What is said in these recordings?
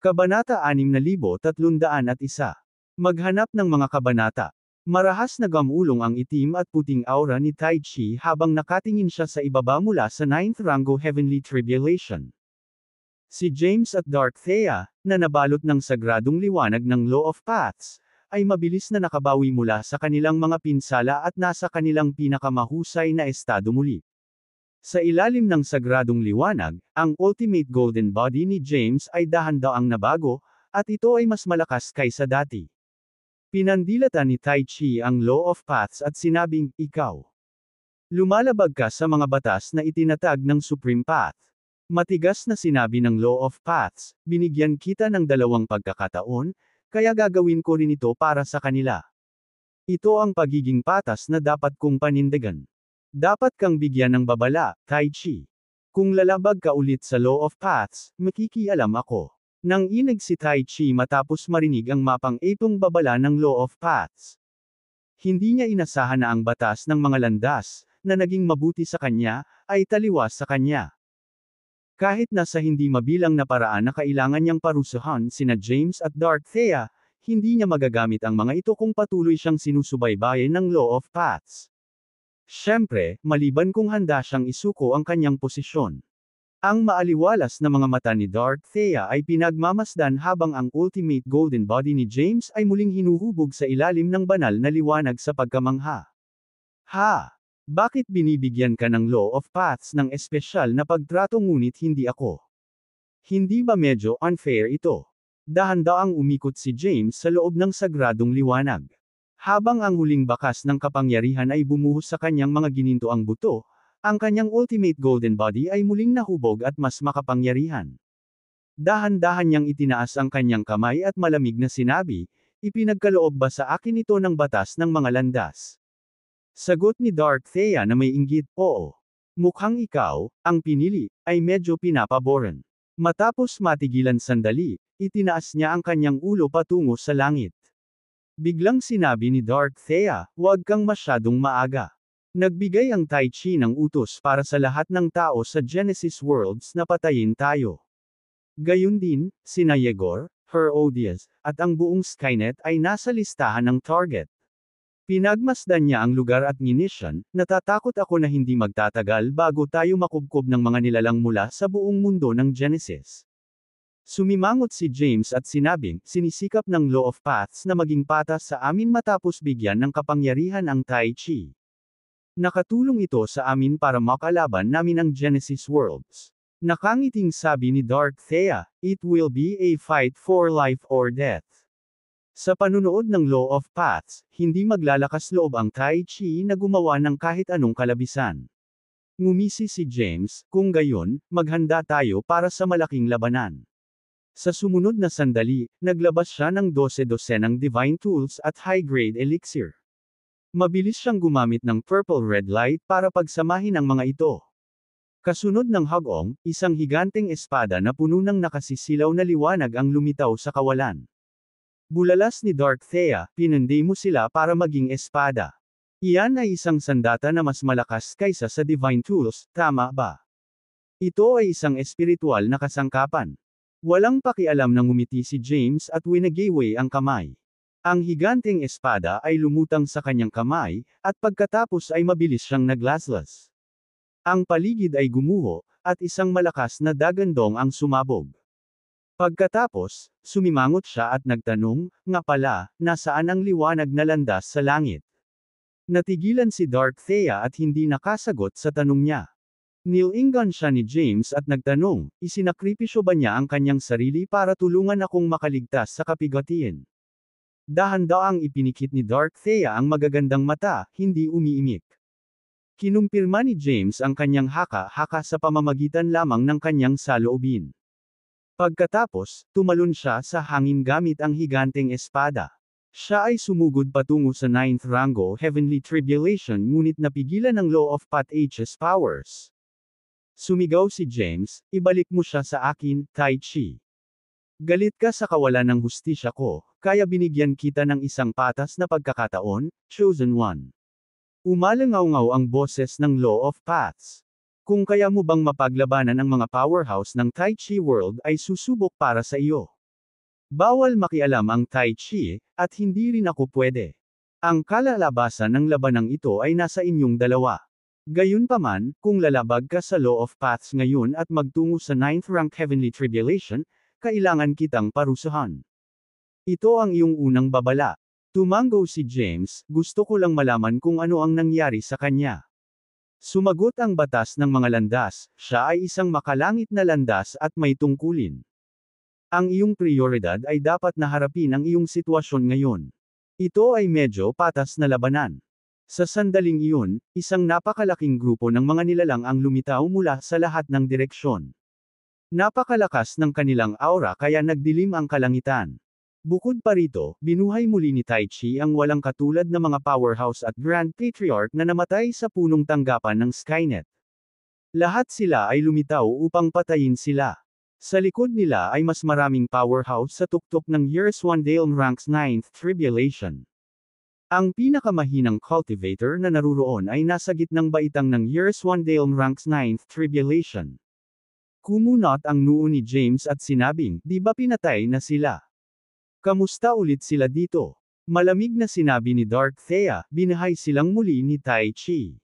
Kabanata 6301. Maghanap ng mga kabanata. Marahas na gamulong ang itim at puting aura ni Tai Chi habang nakatingin siya sa ibaba mula sa 9th rango Heavenly Tribulation. Si James at Dark Thea, na nabalot ng sagradong liwanag ng Law of Paths, ay mabilis na nakabawi mula sa kanilang mga pinsala at nasa kanilang pinakamahusay na estado muli. Sa ilalim ng sagradong liwanag, ang ultimate golden body ni James ay dahan-daang nabago, at ito ay mas malakas kaysa dati. Pinandilatan ni Tai Chi ang Law of Paths at sinabing, "Ikaw. Lumalabag ka sa mga batas na itinatag ng Supreme Path." Matigas na sinabi ng Law of Paths, "Binigyan kita ng 2 pagkakataon, kaya gagawin ko rin ito para sa kanila. Ito ang pagiging patas na dapat kong panindigan. Dapat kang bigyan ng babala, Tai Chi. Kung lalabag ka ulit sa Law of Paths, makikialam ako." Nang inig si Tai Chi matapos marinig ang mapang-ipong babala ng Law of Paths. Hindi niya inasahan na ang batas ng mga landas, na naging mabuti sa kanya, ay taliwas sa kanya. Kahit na sa hindi mabilang na paraan na kailangan niyang parusahan sina James at Dark Thea, hindi niya magagamit ang mga ito kung patuloy siyang sinusubaybayan ng Law of Paths. Siyempre, maliban kung handa siyang isuko ang kanyang posisyon. Ang maaliwalas na mga mata ni Dark Thea ay pinagmamasdan habang ang ultimate golden body ni James ay muling hinuhubog sa ilalim ng banal na liwanag sa pagkamangha. Ha! Bakit binibigyan ka ng Law of Paths ng espesyal na pagtrato ngunit hindi ako? Hindi ba medyo unfair ito? Dahan-daang umikot si James sa loob ng sagradong liwanag. Habang ang huling bakas ng kapangyarihan ay bumuhos sa kanyang mga ginintoang buto, ang kanyang ultimate golden body ay muling nahubog at mas makapangyarihan. Dahan-dahan niyang itinaas ang kanyang kamay at malamig na sinabi, "Ipinagkaloob ba sa akin ito ng batas ng mga landas?" Sagot ni Dark Thea na may inggit, "Oo. Mukhang ikaw, ang pinili, ay medyo pinapaboran." Matapos matigilan sandali, itinaas niya ang kanyang ulo patungo sa langit. Biglang sinabi ni Dark Thea, "Huwag kang masyadong maaga." Nagbigay ang Tai Chi ng utos para sa lahat ng tao sa Genesis Worlds na patayin tayo. Gayun din, sina Yegor, Herodias, at ang buong Skynet ay nasa listahan ng target. Pinagmasdan niya ang lugar at nginisyan, "Natatakot ako na hindi magtatagal bago tayo makubkob ng mga nilalang mula sa buong mundo ng Genesis." Sumimangot si James at sinabing, "Sinisikap ng Law of Paths na maging patas sa amin matapos bigyan ng kapangyarihan ang Tai Chi. Nakatulong ito sa amin para makalaban namin ang Genesis Worlds." Nakangiting sabi ni Dark Thea, "It will be a fight for life or death." Sa panunood ng Law of Paths, hindi maglalakas loob ang Tai Chi na gumawa ng kahit anong kalabisan. Ngumisi si James, "Kung gayon, maghanda tayo para sa malaking labanan." Sa sumunod na sandali, naglabas siya ng 12 divine tools at high-grade elixir. Mabilis siyang gumamit ng purple red light para pagsamahin ang mga ito. Kasunod ng hagong, isang higanteng espada na puno ng nakasisilaw na liwanag ang lumitaw sa kawalan. Bulalas ni Dark Thea, "Pinanday mo sila para maging espada. Iyan ay isang sandata na mas malakas kaysa sa divine tools, tama ba?" Ito ay isang espiritual na kasangkapan. Walang pakialam na ngumiti si James at winagiway ang kamay. Ang higanteng espada ay lumutang sa kanyang kamay, at pagkatapos ay mabilis siyang naglaslas. Ang paligid ay gumuho, at isang malakas na dagandong ang sumabog. Pagkatapos, sumimangot siya at nagtanong, "Nga pala, nasaan ang liwanag na landas sa langit?" Natigilan si Dark Thea at hindi nakasagot sa tanong niya. Nilingan siya ni James at nagtanong, "Isinakripisyo ba niya ang kanyang sarili para tulungan akong makaligtas sa kapigatian?" Dahan-daang ipinikit ni Dark Thea ang magagandang mata, hindi umiimik. Kinumpirma ni James ang kanyang haka-haka sa pamamagitan lamang ng kanyang saloobin. Pagkatapos, tumalon siya sa hangin gamit ang higanteng espada. Siya ay sumugod patungo sa 9th rango Heavenly Tribulation ngunit napigilan ng Law of Paths powers. Sumigaw si James, "Ibalik mo siya sa akin, Tai Chi. Galit ka sa kawalan ng hustisya ko, kaya binigyan kita ng isang patas na pagkakataon, Chosen One." Umalangaw-ngaw ang boses ng Law of Paths. "Kung kaya mo bang mapaglabanan ang mga powerhouse ng Tai Chi World ay susubok para sa iyo. Bawal makialam ang Tai Chi, at hindi rin ako pwede. Ang kalalabasan ng labanang ito ay nasa inyong dalawa. Gayunpaman, kung lalabag ka sa Law of Paths ngayon at magtungo sa 9th rank Heavenly Tribulation, kailangan kitang parusahan. Ito ang iyong unang babala. Tumango si James, gusto ko lang malaman kung ano ang nangyari sa kanya. Sumagot ang batas ng mga landas, siya ay isang makalangit na landas at may tungkulin. Ang iyong prioridad ay dapat na harapin ang iyong sitwasyon ngayon. Ito ay medyo patas na labanan. Sa sandaling iyon, isang napakalaking grupo ng mga nilalang ang lumitaw mula sa lahat ng direksyon. Napakalakas ng kanilang aura kaya nagdilim ang kalangitan. Bukod pa rito, binuhay muli ni Tai Chi ang walang katulad na mga powerhouse at Grand Patriarch na namatay sa punong tanggapan ng Skynet. Lahat sila ay lumitaw upang patayin sila. Sa likod nila ay mas maraming powerhouse sa tuktok ng Years One Dale Ranks 9th Tribulation. Ang pinakamahinang cultivator na naruroon ay nasa gitnang baitang ng Years One Dale Ranks 9th Tribulation. Kumunot ang noo ni James at sinabing, di ba pinatay na sila? Kamusta ulit sila dito? Malamig na sinabi ni Dark Thea, binahay silang muli ni Tai Chi.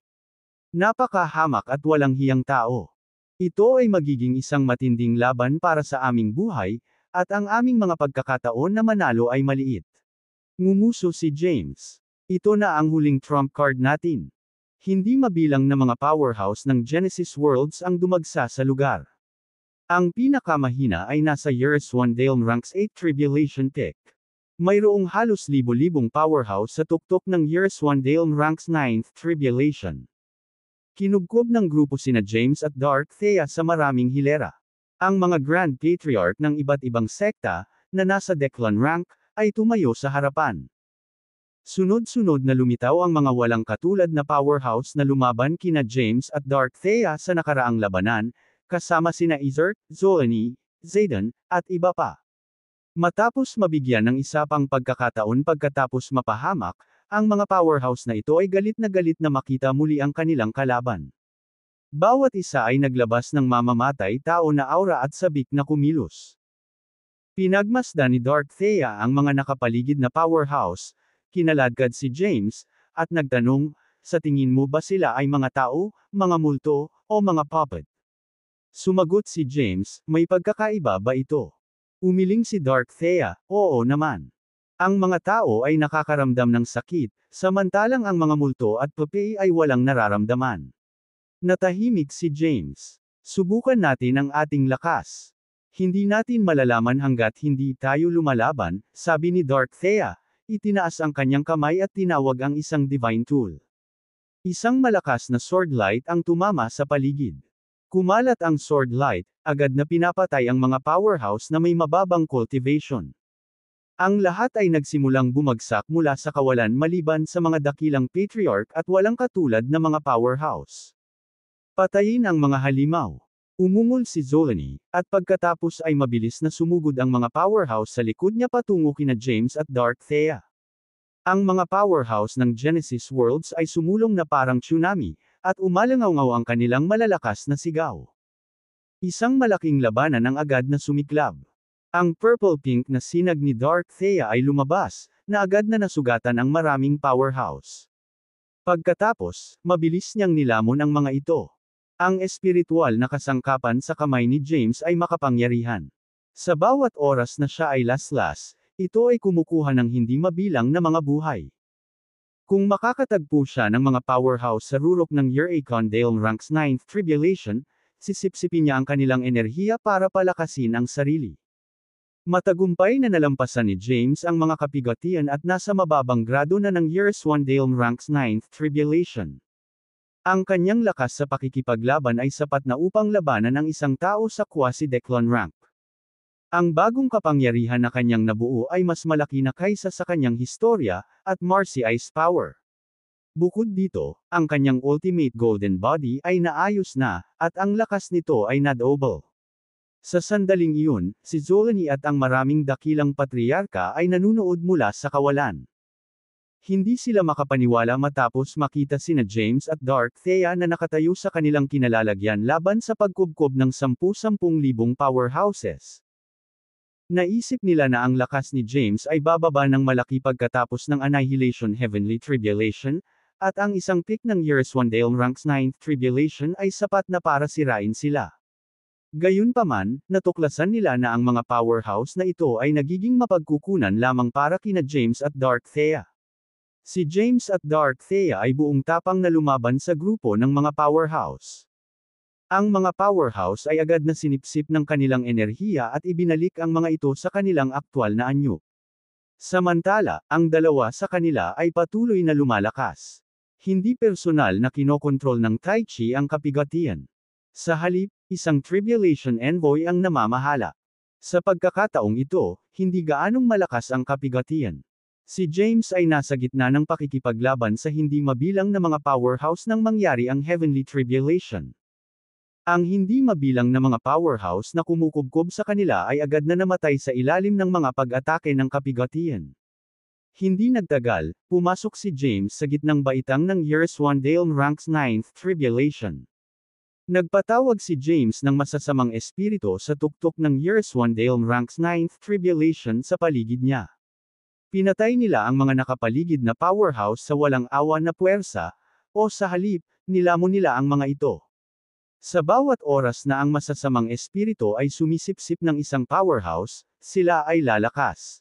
Napakahamak at walang hiyang tao. Ito ay magiging isang matinding laban para sa aming buhay, at ang aming mga pagkakataon na manalo ay maliit. Ngumuso si James. Ito na ang huling trump card natin. Hindi mabilang na mga powerhouse ng Genesis Worlds ang dumagsa sa lugar. Ang pinakamahina ay nasa Years One Dale Ranks 8 Tribulation Pick. Mayroong halos libo-libong powerhouse sa tuktok ng Years One Dale Ranks 9th Tribulation. Kinubkob ng grupo sina James at Dark Thea sa maraming hilera. Ang mga Grand Patriarch ng iba't ibang sekta, na nasa Declan rank, ay tumayo sa harapan. Sunod-sunod na lumitaw ang mga walang katulad na powerhouse na lumaban kina James at Dark Thea sa nakaraang labanan, kasama sina Izert, Zoani, Zayden, at iba pa. Matapos mabigyan ng isa pang pagkakataon pagkatapos mapahamak, ang mga powerhouse na ito ay galit na makita muli ang kanilang kalaban. Bawat isa ay naglabas ng mamamatay tao na aura at sabik na kumilos. Pinagmasdan ni Dark Thea ang mga nakapaligid na powerhouse, kinaladkad si James, at nagtanong, sa tingin mo ba sila ay mga tao, mga multo, o mga puppet? Sumagot si James, may pagkakaiba ba ito? Umiling si Dark Thea, oo naman. Ang mga tao ay nakakaramdam ng sakit, samantalang ang mga multo at puppet ay walang nararamdaman. Natahimik si James. Subukan natin ang ating lakas. Hindi natin malalaman hanggat hindi tayo lumalaban, sabi ni Dark Thea. Itinaas ang kanyang kamay at tinawag ang isang divine tool. Isang malakas na sword light ang tumama sa paligid. Kumalat ang sword light, agad na pinapatay ang mga powerhouse na may mababang cultivation. Ang lahat ay nagsimulang bumagsak mula sa kawalan maliban sa mga dakilang patriarch at walang katulad na mga powerhouse. Patayin ang mga halimaw. Umungol si Zoani, at pagkatapos ay mabilis na sumugod ang mga powerhouse sa likod niya patungo kina James at Dark Thea. Ang mga powerhouse ng Genesis Worlds ay sumulong na parang tsunami, at umalangaw ang kanilang malalakas na sigaw. Isang malaking labanan ang agad na sumiklab. Ang purple-pink na sinag ni Dark Thea ay lumabas, na agad na nasugatan ang maraming powerhouse. Pagkatapos, mabilis niyang nilamon ang mga ito. Ang espiritual na kasangkapan sa kamay ni James ay makapangyarihan. Sa bawat oras na siya ay laslas, ito ay kumukuha ng hindi mabilang na mga buhay. Kung makakatagpo siya ng mga powerhouse sa rurok ng Year-Akon Dale Ranks 9th Tribulation, sisipsipin niya ang kanilang enerhiya para palakasin ang sarili. Matagumpay na nalampasan ni James ang mga kapigatian at nasa mababang grado na ng Years One Dale Ranks 9th Tribulation. Ang kanyang lakas sa pakikipaglaban ay sapat na upang labanan ang isang tao sa quasi-Declan rank. Ang bagong kapangyarihan na kanyang nabuo ay mas malaki na kaysa sa kanyang historya, at Marcy Ice Power. Bukod dito, ang kanyang ultimate golden body ay naayos na, at ang lakas nito ay na-double. Sa sandaling iyon, si Zoani at ang maraming dakilang patriarka ay nanunood mula sa kawalan. Hindi sila makapaniwala matapos makita sina James at Dark Thea na nakatayo sa kanilang kinalalagyan laban sa pagkubkob ng 10,000 powerhouses. Naisip nila na ang lakas ni James ay bababa ng malaki pagkatapos ng Annihilation Heavenly Tribulation, at ang isang peak ng Years One Dale Ranks 9th Tribulation ay sapat na para sirain sila. Gayunpaman, natuklasan nila na ang mga powerhouse na ito ay nagiging mapagkukunan lamang para kina James at Dark Thea. Si James at Dark Thea ay buong tapang na lumaban sa grupo ng mga powerhouse. Ang mga powerhouse ay agad na sinipsip ng kanilang enerhiya at ibinalik ang mga ito sa kanilang aktwal na anyo. Samantala, ang dalawa sa kanila ay patuloy na lumalakas. Hindi personal na kinokontrol ng Tai Chi ang kapigatian. Sa halip, isang tribulation envoy ang namamahala. Sa pagkakataong ito, hindi gaanong malakas ang kapigatian. Si James ay nasa gitna ng pakikipaglaban sa hindi mabilang na mga powerhouse nang mangyari ang Heavenly Tribulation. Ang hindi mabilang na mga powerhouse na kumukubkob sa kanila ay agad na namatay sa ilalim ng mga pag-atake ng kapigatian. Hindi nagtagal, pumasok si James sa gitnang baitang ng Years One Dale Ranks 9th Tribulation. Nagpatawag si James ng masasamang espiritu sa tuktok ng Years One Dale Ranks 9th Tribulation sa paligid niya. Pinatay nila ang mga nakapaligid na powerhouse sa walang awa na puwersa, o sa halip, nilamon nila ang mga ito. Sa bawat oras na ang masasamang espiritu ay sumisipsip ng isang powerhouse, sila ay lalakas.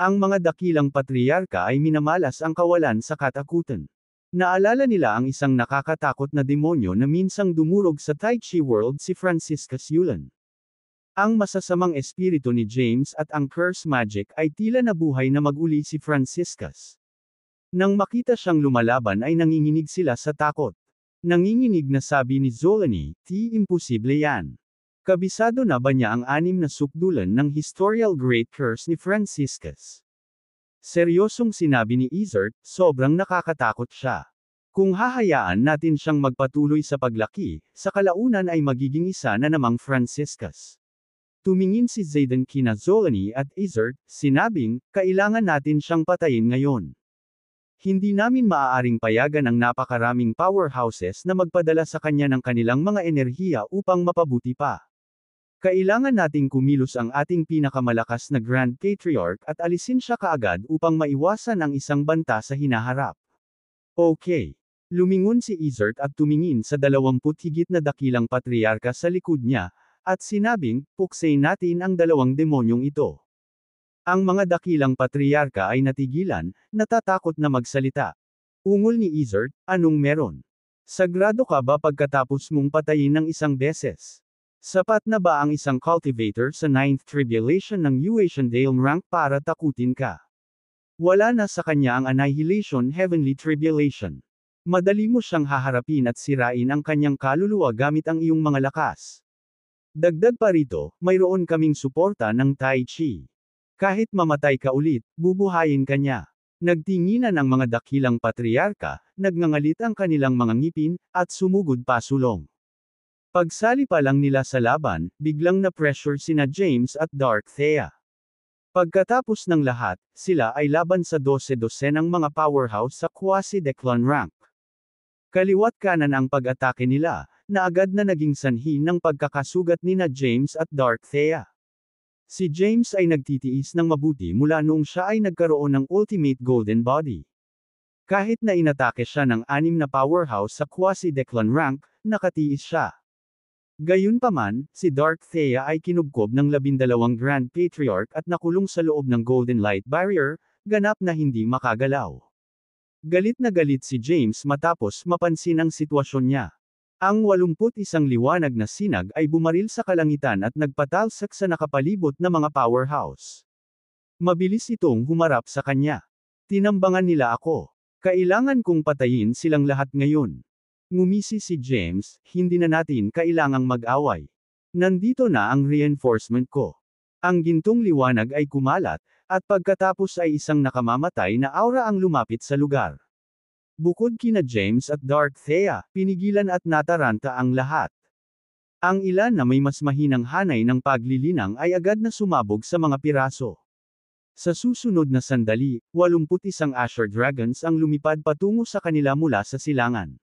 Ang mga dakilang patriarka ay minamalas ang kawalan sa katakutan. Naalala nila ang isang nakakatakot na demonyo na minsang dumurog sa Tai Chi World, si Franciscus Yulan. Ang masasamang espiritu ni James at ang curse magic ay tila nabuhay na mag-uli si Franciscus. Nang makita siyang lumalaban ay nanginginig sila sa takot. Nanginginig na sabi ni Zolani, imposible yan. Kabisado na ba niya ang 6 na sukdulan ng historical great curse ni Franciscus? Seryosong sinabi ni Izard, sobrang nakakatakot siya. Kung hahayaan natin siyang magpatuloy sa paglaki, sa kalaunan ay magiging isa na namang Franciscus. Tumingin si Zayden kina Zolani at Izard, sinabing, kailangan natin siyang patayin ngayon. Hindi namin maaaring payagan ang napakaraming powerhouses na magpadala sa kanya ng kanilang mga enerhiya upang mapabuti pa. Kailangan nating kumilos ang ating pinakamalakas na Grand Patriarch at alisin siya kaagad upang maiwasan ang isang banta sa hinaharap. Okay. Lumingon si Izard at tumingin sa 20 higit na dakilang patriarka sa likod niya, at sinabing, puksay natin ang 2 demonyong ito. Ang mga dakilang patriarka ay natigilan, natatakot na magsalita. Ungol ni Izard, anong meron? Sagrado ka ba pagkatapos mong patayin ng isang beses? Sapat na ba ang isang cultivator sa 9th Tribulation ng Eurasian Dale rank para takutin ka? Wala na sa kanya ang Annihilation Heavenly Tribulation. Madali mo siyang haharapin at sirain ang kanyang kaluluwa gamit ang iyong mga lakas. Dagdag pa rito, mayroon kaming suporta ng Tai Chi. Kahit mamatay ka ulit, bubuhayin ka niya. Nagtinginan ang mga dakilang patriarka, nagngangalit ang kanilang mga ngipin, at sumugod pasulong. Pagsali pa lang nila sa laban, biglang na-pressure sina James at Dark Thea. Pagkatapos ng lahat, sila ay laban sa 12-dosenang mga powerhouse sa quasi-declan rank. Kaliwat kanan ang pag-atake nila, na agad na naging sanhi ng pagkakasugat nina James at Dark Thea. Si James ay nagtitiis ng mabuti mula noong siya ay nagkaroon ng Ultimate Golden Body. Kahit na inatake siya ng 6 na powerhouse sa quasi-declan rank, nakatiis siya. Gayunpaman, si Dark Thea ay kinubkob ng 12 Grand Patriarch at nakulong sa loob ng Golden Light Barrier, ganap na hindi makagalaw. Galit na galit si James matapos mapansin ang sitwasyon niya. Ang 81 liwanag na sinag ay bumaril sa kalangitan at nagpatalsak sa nakapalibot na mga powerhouse. Mabilis itong humarap sa kanya. Tinambangan nila ako. Kailangan kong patayin silang lahat ngayon. Ngumisi si James, hindi na natin kailangang mag-away. Nandito na ang reinforcement ko. Ang gintong liwanag ay kumalat, at pagkatapos ay isang nakamamatay na aura ang lumapit sa lugar. Bukod kina James at Dark Thea, pinigilan at nataranta ang lahat. Ang ilan na may mas mahinang hanay ng paglilinang ay agad na sumabog sa mga piraso. Sa susunod na sandali, 81 Asher Dragons ang lumipad patungo sa kanila mula sa silangan.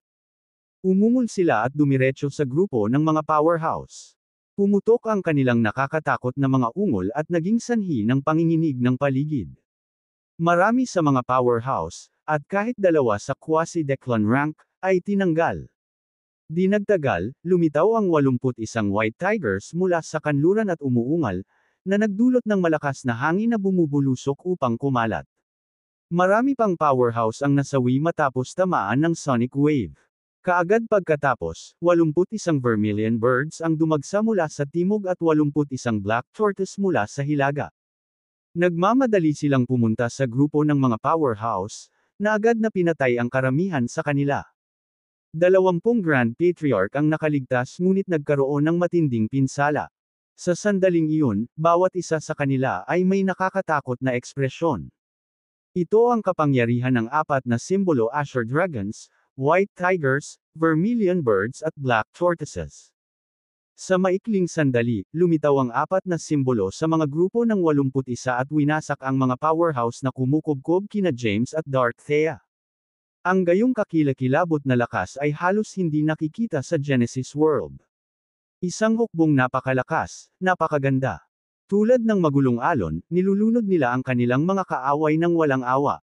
Umungol sila at dumiretso sa grupo ng mga powerhouse. Pumutok ang kanilang nakakatakot na mga ungol at naging sanhi ng panginginig ng paligid. Marami sa mga powerhouse, at kahit dalawa sa quasi-declan rank, ay tinanggal. Di nagtagal, lumitaw ang 81 White Tigers mula sa kanluran at umuungal, na nagdulot ng malakas na hangin na bumubulusok upang kumalat. Marami pang powerhouse ang nasawi matapos tamaan ng sonic wave. Kaagad pagkatapos, 81 Vermilion Birds ang dumagsa mula sa timog at 81 Black Tortoise mula sa hilaga. Nagmamadali silang pumunta sa grupo ng mga powerhouse, na agad na pinatay ang karamihan sa kanila. 20 Grand Patriarch ang nakaligtas ngunit nagkaroon ng matinding pinsala. Sa sandaling iyon, bawat isa sa kanila ay may nakakatakot na ekspresyon. Ito ang kapangyarihan ng apat na simbolo: Azure Dragons, White Tigers, Vermilion Birds at Black Tortoises. Sa maikling sandali, lumitaw ang apat na simbolo sa mga grupo ng 81 at winasak ang mga powerhouse na kumukubkob kina James at Darth Thea. Ang gayong kakilakilabot na lakas ay halos hindi nakikita sa Genesis World. Isang hukbong napakalakas, napakaganda. Tulad ng magulong alon, nilulunod nila ang kanilang mga kaaway ng walang awa.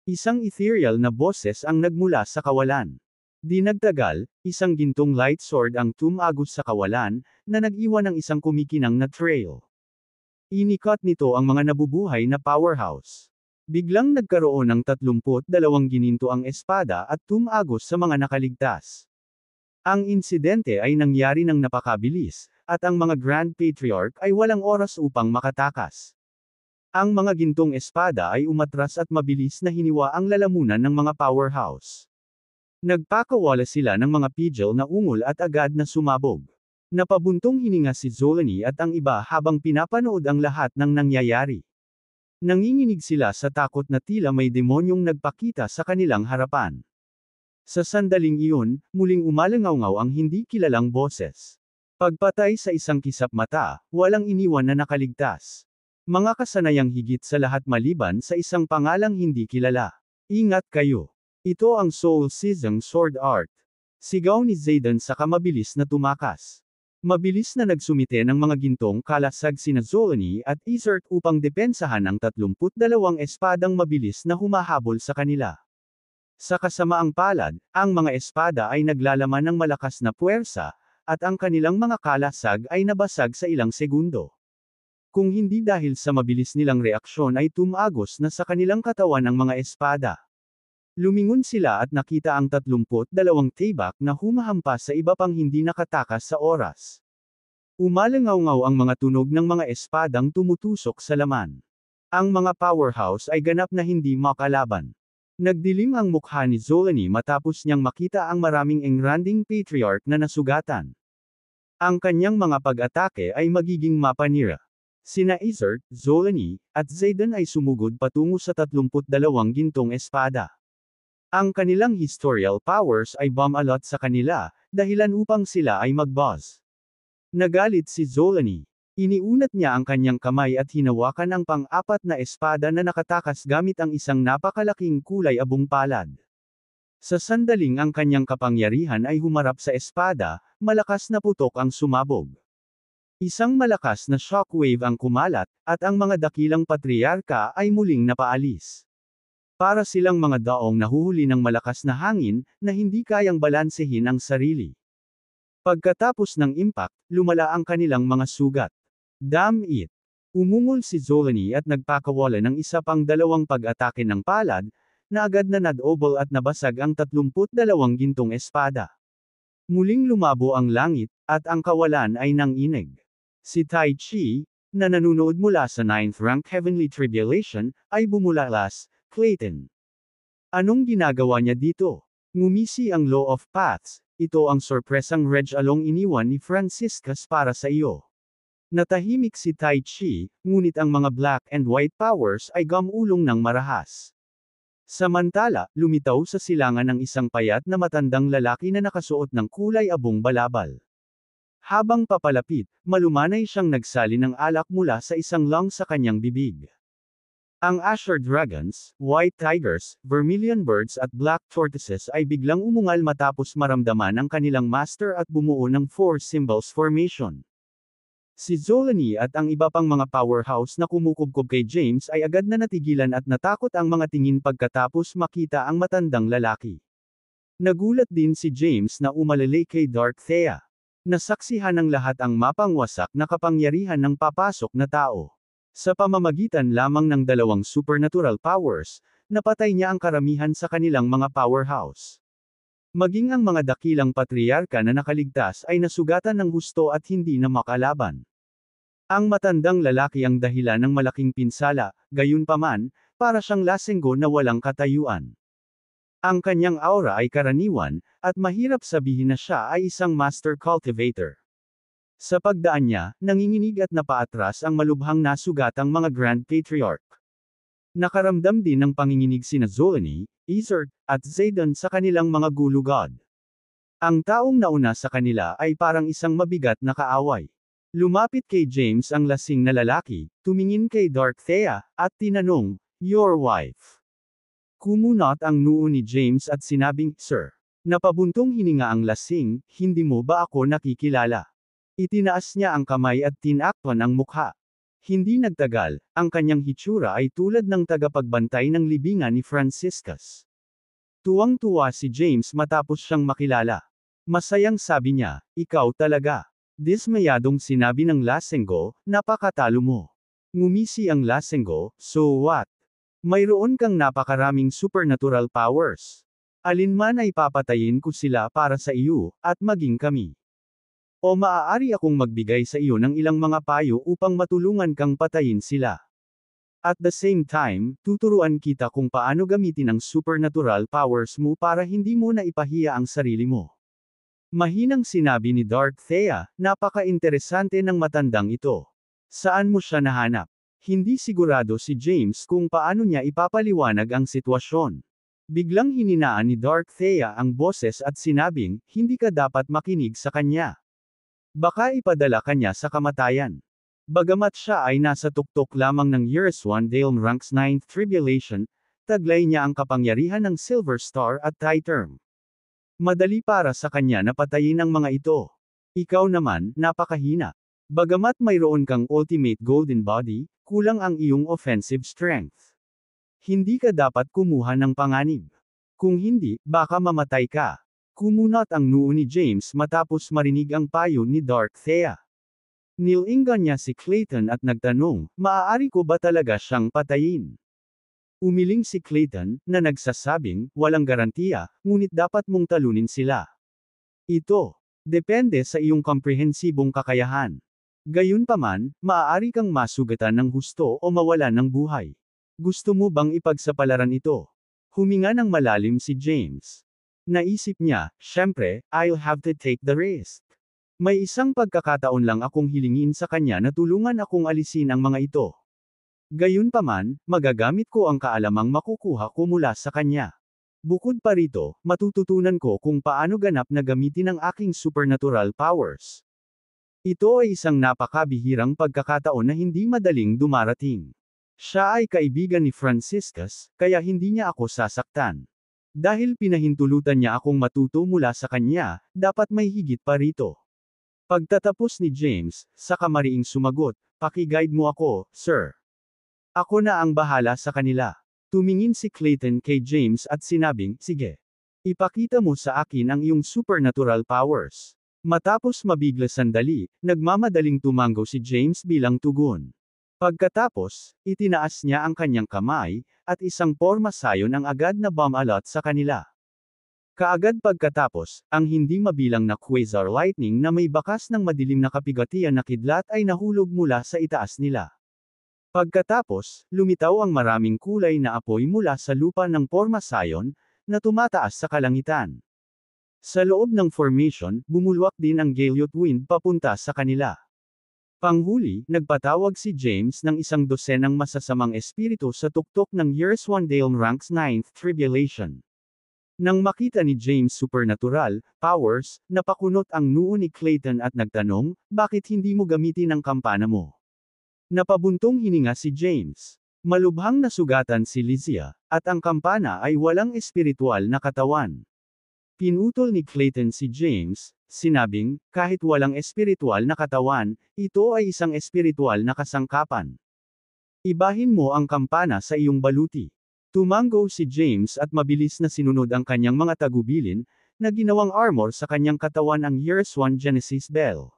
Isang ethereal na boses ang nagmula sa kawalan. Di nagtagal, isang gintong light sword ang tumagos sa kawalan, na nag-iwan ng isang kumikinang na trail. Inikot nito ang mga nabubuhay na powerhouse. Biglang nagkaroon ng 32 gininto ang espada at tumagos sa mga nakaligtas. Ang insidente ay nangyari ng napakabilis, at ang mga Grand Patriarch ay walang oras upang makatakas. Ang mga gintong espada ay umatras at mabilis na hiniwa ang lalamunan ng mga powerhouse. Nagpakawala sila ng mga pidgel na ungol at agad na sumabog. Napabuntong hininga si Zolani at ang iba habang pinapanood ang lahat ng nangyayari. Nanginginig sila sa takot na tila may demonyong nagpakita sa kanilang harapan. Sa sandaling iyon, muling umalangaw ang hindi kilalang boses. Pagpatay sa isang kisap mata, walang iniwan na nakaligtas. Mga kasanayang higit sa lahat maliban sa isang pangalang hindi kilala. Ingat kayo. Ito ang Soul Season Sword Art. Sigaw ni Zayden sa kamabilis na tumakas. Mabilis na nagsumite ng mga gintong kalasag sina Zolani at Isert upang depensahan ang 32 espadang mabilis na humahabol sa kanila. Sa kasamaang palad, ang mga espada ay naglalaman ng malakas na puwersa, at ang kanilang mga kalasag ay nabasag sa ilang segundo. Kung hindi dahil sa mabilis nilang reaksyon ay tumagos na sa kanilang katawan ang mga espada. Lumingon sila at nakita ang 32 tibak na humahampas sa iba pang hindi nakatakas sa oras. Umalangaw ang mga tunog ng mga espadang tumutusok sa laman. Ang mga powerhouse ay ganap na hindi makalaban. Nagdilim ang mukha ni Zolani matapos niyang makita ang maraming engranding patriarch na nasugatan. Ang kanyang mga pag-atake ay magiging mapanira. Sina Isert, Zolani, at Zayden ay sumugod patungo sa 32 gintong espada. Ang kanilang historial powers ay bumalot sa kanila, dahilan upang sila ay mag-buzz. Nagalit si Zolani. Iniunat niya ang kanyang kamay at hinawakan ang pang-apat na espada na nakatakas gamit ang isang napakalaking kulay abong palad. Sa sandaling ang kanyang kapangyarihan ay humarap sa espada, malakas na putok ang sumabog. Isang malakas na shockwave ang kumalat, at ang mga dakilang patriarka ay muling napaalis. Para silang mga daong nahuhuli ng malakas na hangin, na hindi kayang balansehin ang sarili. Pagkatapos ng impact, lumala ang kanilang mga sugat. Damn it! Umungol si Zolani at nagpakawala ng isa pang dalawang pag-atake ng palad, na agad na nadobol at nabasag ang 32 gintong espada. Muling lumabo ang langit, at ang kawalan ay nanginig. Si Tai Chi, na nanunood mula sa 9th rank Heavenly Tribulation, ay bumulalas. Clayton. Anong ginagawa niya dito? Ngumisi ang Law of Paths, ito ang sorpresang reg-along iniwan ni Franciscus para sa iyo. Natahimik si Tai Chi, ngunit ang mga black and white powers ay gamulong ng marahas. Samantala, lumitaw sa silangan ng isang payat na matandang lalaki na nakasuot ng kulay abong balabal. Habang papalapit, malumanay siyang nagsali ng alak mula sa isang lung sa kanyang bibig. Ang Azure Dragons, White Tigers, Vermilion Birds at Black Tortoises ay biglang umungal matapos maramdaman ang kanilang master at bumuo ng 4 symbols formation. Si Zolani at ang iba pang mga powerhouse na kumukubkob kay James ay agad na natigilan at natakot ang mga tingin pagkatapos makita ang matandang lalaki. Nagulat din si James na umalala kay Dark Thea. Nasaksihan ng lahat ang mapangwasak na kapangyarihan ng papasok na tao. Sa pamamagitan lamang ng dalawang supernatural powers, napatay niya ang karamihan sa kanilang mga powerhouse. Maging ang mga dakilang patriarka na nakaligtas ay nasugatan ng husto at hindi na makalaban. Ang matandang lalaki ang dahilan ng malaking pinsala, gayunpaman, para siyang lasenggo na walang katayuan. Ang kanyang aura ay karaniwan, at mahirap sabihin na siya ay isang master cultivator. Sa pagdaan niya, nanginginig at napaatras ang malubhang nasugatang mga Grand Patriarch. Nakaramdam din ng panginginig sina Zolani, Izert, at Zayden sa kanilang mga gulugod. Ang taong nauna sa kanila ay parang isang mabigat na kaaway. Lumapit kay James ang lasing na lalaki, tumingin kay Dark Thea, at tinanong, "Your wife?" Kumunot ang noo ni James at sinabing, "Sir." Napabuntong hininga ang lasing, "Hindi mo ba ako nakikilala?" Itinaas niya ang kamay at tinakpan ang mukha. Hindi nagtagal, ang kanyang hitsura ay tulad ng tagapagbantay ng libingan ni Franciscus. Tuwang-tuwa si James matapos siyang makilala. Masayang sabi niya, "Ikaw talaga." Dismayadong sinabi ng lasenggo, "Napakatalo mo." Ngumisi ang lasenggo, "So what? Mayroon kang napakaraming supernatural powers. Alinman ay papatayin ko sila para sa iyo, at maging kami. O maaari akong magbigay sa iyo ng ilang mga payo upang matulungan kang patayin sila. At the same time, tuturuan kita kung paano gamitin ang supernatural powers mo para hindi mo na ipahiya ang sarili mo." Mahinang sinabi ni Dark Thea, "Napaka-interesante ng matandang ito. Saan mo siya nahanap?" Hindi sigurado si James kung paano niya ipapaliwanag ang sitwasyon. Biglang hininaan ni Dark Thea ang boses at sinabing, "Hindi ka dapat makinig sa kanya. Baka ipadala kanya sa kamatayan." Bagamat siya ay nasa tuktok lamang ng Years-One-Dale Ranks 9th Tribulation, taglay niya ang kapangyarihan ng Silver Star at Tie-Term. Madali para sa kanya na patayin ang mga ito. Ikaw naman, napakahina. Bagamat mayroon kang ultimate golden body, kulang ang iyong offensive strength. Hindi ka dapat kumuha ng panganib. Kung hindi, baka mamatay ka. Kumunot ang noo ni James matapos marinig ang payo ni Dark Thea. Nilingan niya si Clayton at nagtanong, "Maaari ko ba talaga siyang patayin?" Umiling si Clayton, na nagsasabing, "Walang garantiya, ngunit dapat mong talunin sila. Ito depende sa iyong komprehensibong kakayahan. Gayunpaman, maaari kang masugatan ng husto o mawalan ng buhay. Gusto mo bang ipagsapalaran ito?" Huminga ng malalim si James. Naisip niya, "Syempre, I'll have to take the risk. May isang pagkakataon lang akong hilingin sa kanya na tulungan akong alisin ang mga ito. Gayunpaman, magagamit ko ang kaalamang makukuha ko mula sa kanya. Bukod pa rito, matututunan ko kung paano ganap na gamitin ang aking supernatural powers. Ito ay isang napakabihirang pagkakataon na hindi madaling dumarating. Siya ay kaibigan ni Franciscus, kaya hindi niya ako sasaktan. Dahil pinahintulutan niya akong matuto mula sa kanya, dapat may higit pa rito." Pagtatapos ni James, saka mariing sumagot, "Paki-guide mo ako, sir. Ako na ang bahala sa kanila." Tumingin si Clayton kay James at sinabing, "Sige. Ipakita mo sa akin ang iyong supernatural powers." Matapos mabigla sandali, nagmamadaling tumango si James bilang tugon. Pagkatapos, itinaas niya ang kanyang kamay, at isang pormasayon ang agad na bumalot sa kanila. Kaagad pagkatapos, ang hindi mabilang na quasar lightning na may bakas ng madilim na kapigatian na kidlat ay nahulog mula sa itaas nila. Pagkatapos, lumitaw ang maraming kulay na apoy mula sa lupa ng pormasayon, na tumataas sa kalangitan. Sa loob ng formation, bumulwak din ang Galeot wind papunta sa kanila. Panghuli, nagpatawag si James ng isang dosenang masasamang espiritu sa tuktok ng Years-One-Dale Ranks 9th Tribulation. Nang makita ni James supernatural powers, napakunot ang noo ni Clayton at nagtanong, "Bakit hindi mo gamitin ang kampana mo?" Napabuntong hininga si James. Malubhang nasugatan si Lysia, at ang kampana ay walang espiritual na katawan. Pinutol ni Clayton si James, sinabing, kahit walang espiritual na katawan, ito ay isang espiritual na kasangkapan. Ibahin mo ang kampana sa iyong baluti. Tumango si James at mabilis na sinunod ang kanyang mga tagubilin, na ginawang armor sa kanyang katawan ang Years 1 Genesis Bell.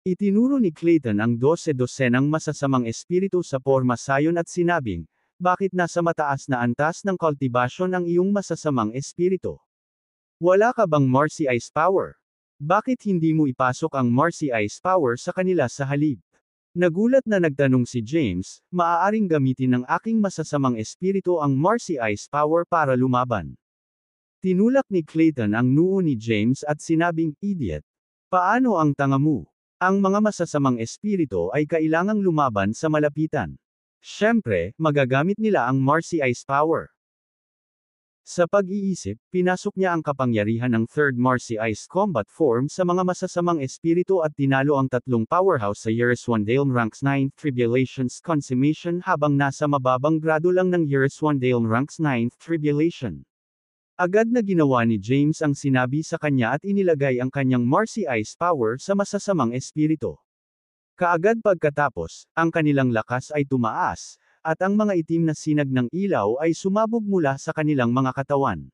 Itinuro ni Clayton ang 12-dosenang masasamang espiritu sa porma sayon at sinabing, bakit nasa mataas na antas ng kultibasyon ang iyong masasamang espiritu? Wala ka bang Marcy Ice Power? Bakit hindi mo ipasok ang Marcy Ice Power sa kanila sa halip? Nagulat na nagtanong si James, maaaring gamitin ng aking masasamang espiritu ang Marcy Ice Power para lumaban. Tinulak ni Clayton ang noo ni James at sinabing, idiot. Paano ang tanga mo? Ang mga masasamang espiritu ay kailangang lumaban sa malapitan. Siyempre, magagamit nila ang Marcy Ice Power. Sa pag-iisip, pinasok niya ang kapangyarihan ng Third Marcy Ice Combat Form sa mga masasamang espiritu at tinalo ang tatlong powerhouse sa Years 1 Dale Ranks 9th Tribulation's Consummation habang nasa mababang grado lang ng Years 1 Dale Ranks 9th Tribulation. Agad na ginawa ni James ang sinabi sa kanya at inilagay ang kanyang Marcy Ice Power sa masasamang espiritu. Kaagad pagkatapos, ang kanilang lakas ay tumaas, at ang mga itim na sinag ng ilaw ay sumabog mula sa kanilang mga katawan.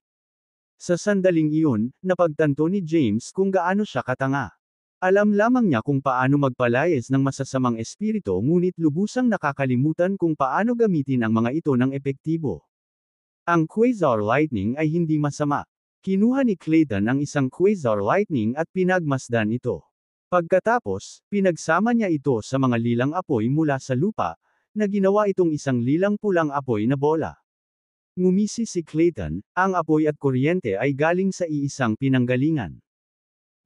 Sa sandaling iyon, napagtanto ni James kung gaano siya katanga. Alam lamang niya kung paano magpalayas ng masasamang espiritu ngunit lubusang nakakalimutan kung paano gamitin ang mga ito ng epektibo. Ang Quasar Lightning ay hindi masama. Kinuha ni Clayton ang isang Quasar Lightning at pinagmasdan ito. Pagkatapos, pinagsama niya ito sa mga lilang apoy mula sa lupa, na ginawa itong isang lilang pulang apoy na bola. Ngumisi si Clayton, ang apoy at kuryente ay galing sa iisang pinanggalingan.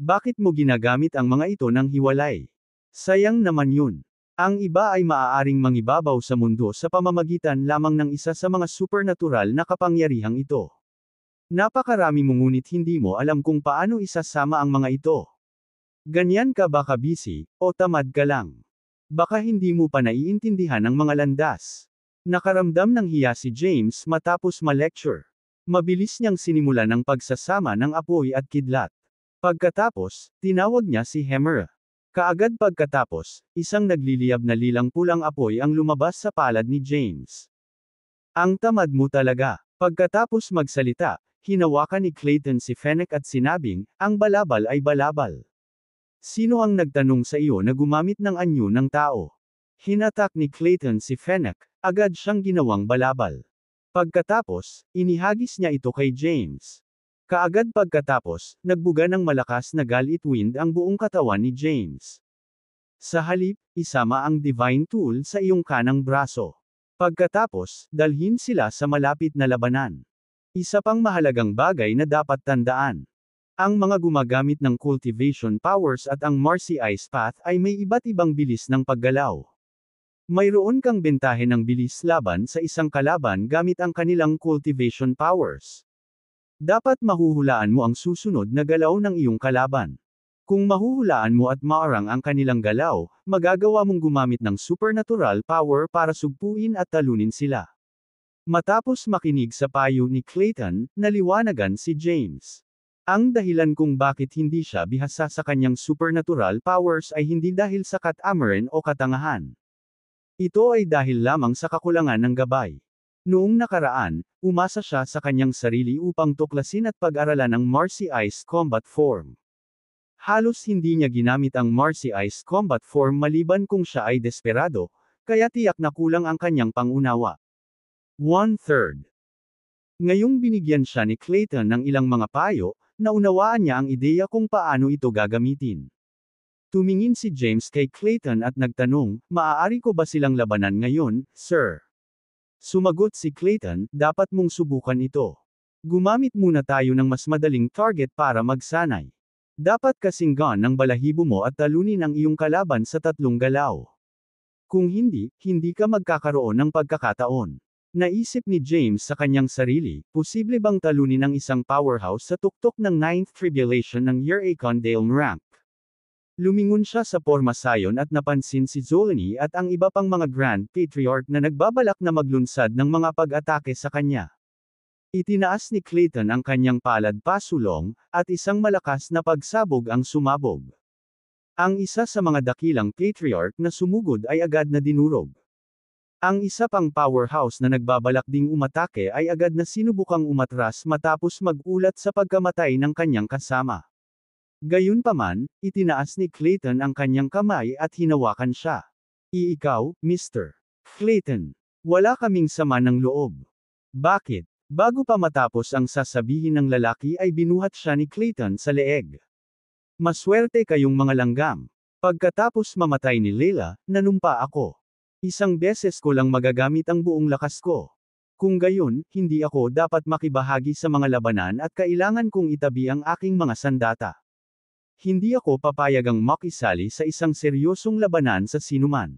Bakit mo ginagamit ang mga ito ng hiwalay? Sayang naman yun. Ang iba ay maaaring mangibabaw sa mundo sa pamamagitan lamang ng isa sa mga supernatural na kapangyarihang ito. Napakarami mo ngunit hindi mo alam kung paano isasama ang mga ito. Ganyan ka ba kabisi, o tamad ka lang? Baka hindi mo pa naiintindihan ang mga landas. Nakaramdam ng hiya si James matapos ma-lecture. Mabilis niyang sinimulan ang pagsasama ng apoy at kidlat. Pagkatapos, tinawag niya si Hemera. Kaagad pagkatapos, isang nagliliyab na lilang pulang apoy ang lumabas sa palad ni James. Ang tamad mo talaga. Pagkatapos magsalita, hinawakan ni Clayton si Fennec at sinabing, ang balabal ay balabal. Sino ang nagtanong sa iyo na gumamit ng anyo ng tao? Hinatak ni Clayton si Fennec, agad siyang ginawang balabal. Pagkatapos, inihagis niya ito kay James. Kaagad pagkatapos, nagbuga ng malakas na galit wind ang buong katawan ni James. Sa halip, isama ang Divine Tool sa iyong kanang braso. Pagkatapos, dalhin sila sa malapit na labanan. Isa pang mahalagang bagay na dapat tandaan. Ang mga gumagamit ng cultivation powers at ang Marcy Ice Path ay may iba't ibang bilis ng paggalaw. Mayroon kang bentahe ng bilis laban sa isang kalaban gamit ang kanilang cultivation powers. Dapat mahuhulaan mo ang susunod na galaw ng iyong kalaban. Kung mahuhulaan mo at maarang ang kanilang galaw, magagawa mong gumamit ng supernatural power para sugpuin at talunin sila. Matapos makinig sa payo ni Clayton, naliwanagan si James. Ang dahilan kung bakit hindi siya bihasa sa kanyang supernatural powers ay hindi dahil sa katamaran o katangahan. Ito ay dahil lamang sa kakulangan ng gabay. Noong nakaraan, umasa siya sa kanyang sarili upang tuklasin at pag-aralan ang Marcy Ice Combat Form. Halos hindi niya ginamit ang Marcy Ice Combat Form maliban kung siya ay desperado, kaya tiyak na kulang ang kanyang pangunawa. 1/3. Ngayong binigyan siya ni Clayton ng ilang mga payo, naunawaan niya ang ideya kung paano ito gagamitin. Tumingin si James kay Clayton at nagtanong, maaari ko ba silang labanan ngayon, sir? Sumagot si Clayton, dapat mong subukan ito. Gumamit muna tayo ng mas madaling target para magsanay. Dapat kasing gone ng balahibo mo at talunin ang iyong kalaban sa tatlong galaw. Kung hindi, hindi ka magkakaroon ng pagkakataon. Naisip ni James sa kanyang sarili, posible bang talunin ang isang powerhouse sa tuktok ng 9th Tribulation ng Year-Akon Dale Rank? Lumingon siya sa porma sayon at napansin si Zolani at ang iba pang mga Grand Patriarch na nagbabalak na maglunsad ng mga pag-atake sa kanya. Itinaas ni Clayton ang kanyang palad pasulong, at isang malakas na pagsabog ang sumabog. Ang isa sa mga dakilang patriarch na sumugod ay agad na dinurog. Ang isa pang powerhouse na nagbabalak ding umatake ay agad na sinubukang umatras matapos mag-ulat sa pagkamatay ng kanyang kasama. Gayunpaman, itinaas ni Clayton ang kanyang kamay at hinawakan siya. Ikaw, Mr. Clayton. Wala kaming sama ng loob. Bakit? Bago pa matapos ang sasabihin ng lalaki ay binuhat siya ni Clayton sa leeg. Maswerte kayong mga langgam. Pagkatapos mamatay ni Leila, nanumpa ako. Isang beses ko lang magagamit ang buong lakas ko. Kung gayon, hindi ako dapat makibahagi sa mga labanan at kailangan kong itabi ang aking mga sandata. Hindi ako papayagang makisali sa isang seryosong labanan sa sinuman.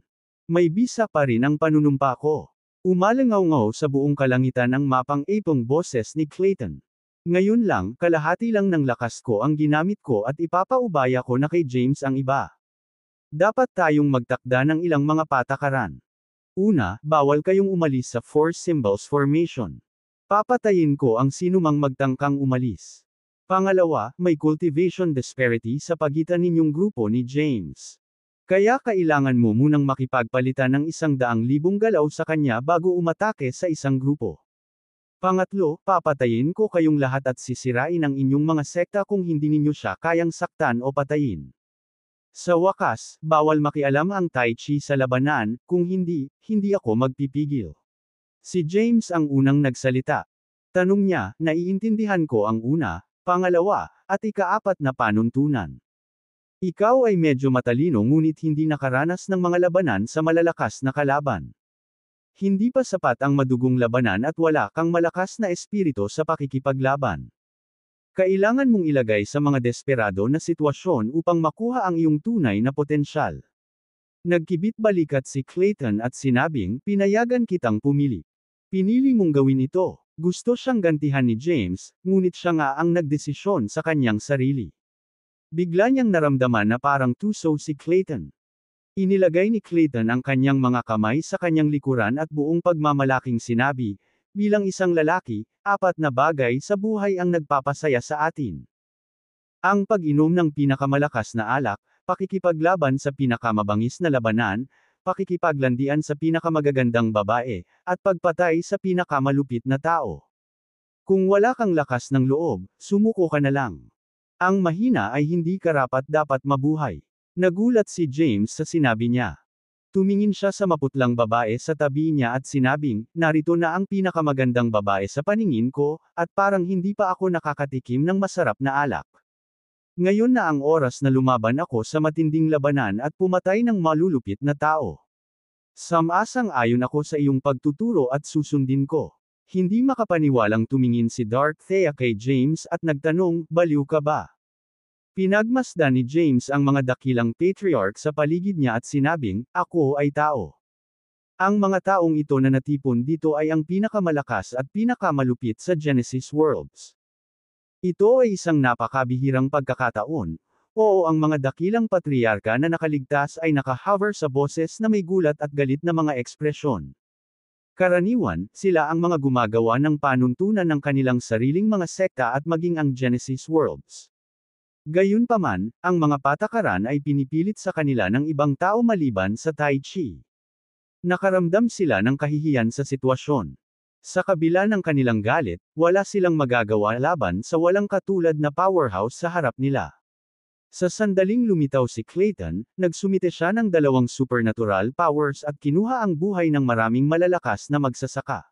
May bisa pa rin ang panunumpa ko. Umalangaw-ngaw sa buong kalangitan ang mapang-ipong boses ni Clayton. Ngayon lang, kalahati lang ng lakas ko ang ginamit ko at ipapaubaya ko na kay James ang iba. Dapat tayong magtakda ng ilang mga patakaran. Una, bawal kayong umalis sa Four Symbols Formation. Papatayin ko ang sinumang magtangkang umalis. Pangalawa, may cultivation disparity sa pagitan ninyong grupo ni James. Kaya kailangan mo munang makipagpalitan ng 100,000 galaw sa kanya bago umatake sa isang grupo. Pangatlo, papatayin ko kayong lahat at sisirain ang inyong mga sekta kung hindi ninyo siya kayang saktan o patayin. Sa wakas, bawal makialam ang Tai Chi sa labanan, kung hindi, hindi ako magpipigil. Si James ang unang nagsalita. Tanong niya, naiintindihan ko ang una, pangalawa, at ikaapat na panuntunan. Ikaw ay medyo matalino ngunit hindi nakaranas ng mga labanan sa malalakas na kalaban. Hindi pa sapat ang madugong labanan at wala kang malakas na espiritu sa pakikipaglaban. Kailangan mong ilagay sa mga desperado na sitwasyon upang makuha ang iyong tunay na potensyal. Nagkibit balikat si Clayton at sinabing, pinayagan kitang pumili. Pinili mong gawin ito. Gusto siyang gantihan ni James, ngunit siya nga ang nagdesisyon sa kanyang sarili. Bigla niyang naramdaman na parang tuso si Clayton. Inilagay ni Clayton ang kanyang mga kamay sa kanyang likuran at buong pagmamalaking sinabi, bilang isang lalaki, 4 na bagay sa buhay ang nagpapasaya sa atin. Ang pag-inom ng pinakamalakas na alak, pakikipaglaban sa pinakamabangis na labanan, pakikipaglandian sa pinakamagagandang babae, at pagpatay sa pinakamalupit na tao. Kung wala kang lakas ng loob, sumuko ka na lang. Ang mahina ay hindi karapat-dapat mabuhay. Nagulat si James sa sinabi niya. Tumingin siya sa maputlang babae sa tabi niya at sinabing, narito na ang pinakamagandang babae sa paningin ko, at parang hindi pa ako nakakatikim ng masarap na alak. Ngayon na ang oras na lumaban ako sa matinding labanan at pumatay ng malulupit na tao. Samang-ayon ako sa iyong pagtuturo at susundin ko. Hindi makapaniwalang tumingin si Darth Thea kay James at nagtanong, baliw ka ba? Pinagmasdan ni James ang mga dakilang patriarch sa paligid niya at sinabing, ako ay tao. Ang mga taong ito na natipon dito ay ang pinakamalakas at pinakamalupit sa Genesis Worlds. Ito ay isang napakabihirang pagkakataon. Oo, ang mga dakilang patriarka na nakaligtas ay nakahover sa boses na may gulat at galit na mga ekspresyon. Karaniwan, sila ang mga gumagawa ng panuntunan ng kanilang sariling mga sekta at maging ang Genesis Worlds. Gayunpaman, ang mga patakaran ay pinipilit sa kanila ng ibang tao maliban sa Tai Chi. Nakaramdam sila ng kahihiyan sa sitwasyon. Sa kabila ng kanilang galit, wala silang magagawa laban sa walang katulad na powerhouse sa harap nila. Sa sandaling lumitaw si Clayton, nagsumite siya ng 2 supernatural powers at kinuha ang buhay ng maraming malalakas na magsasaka.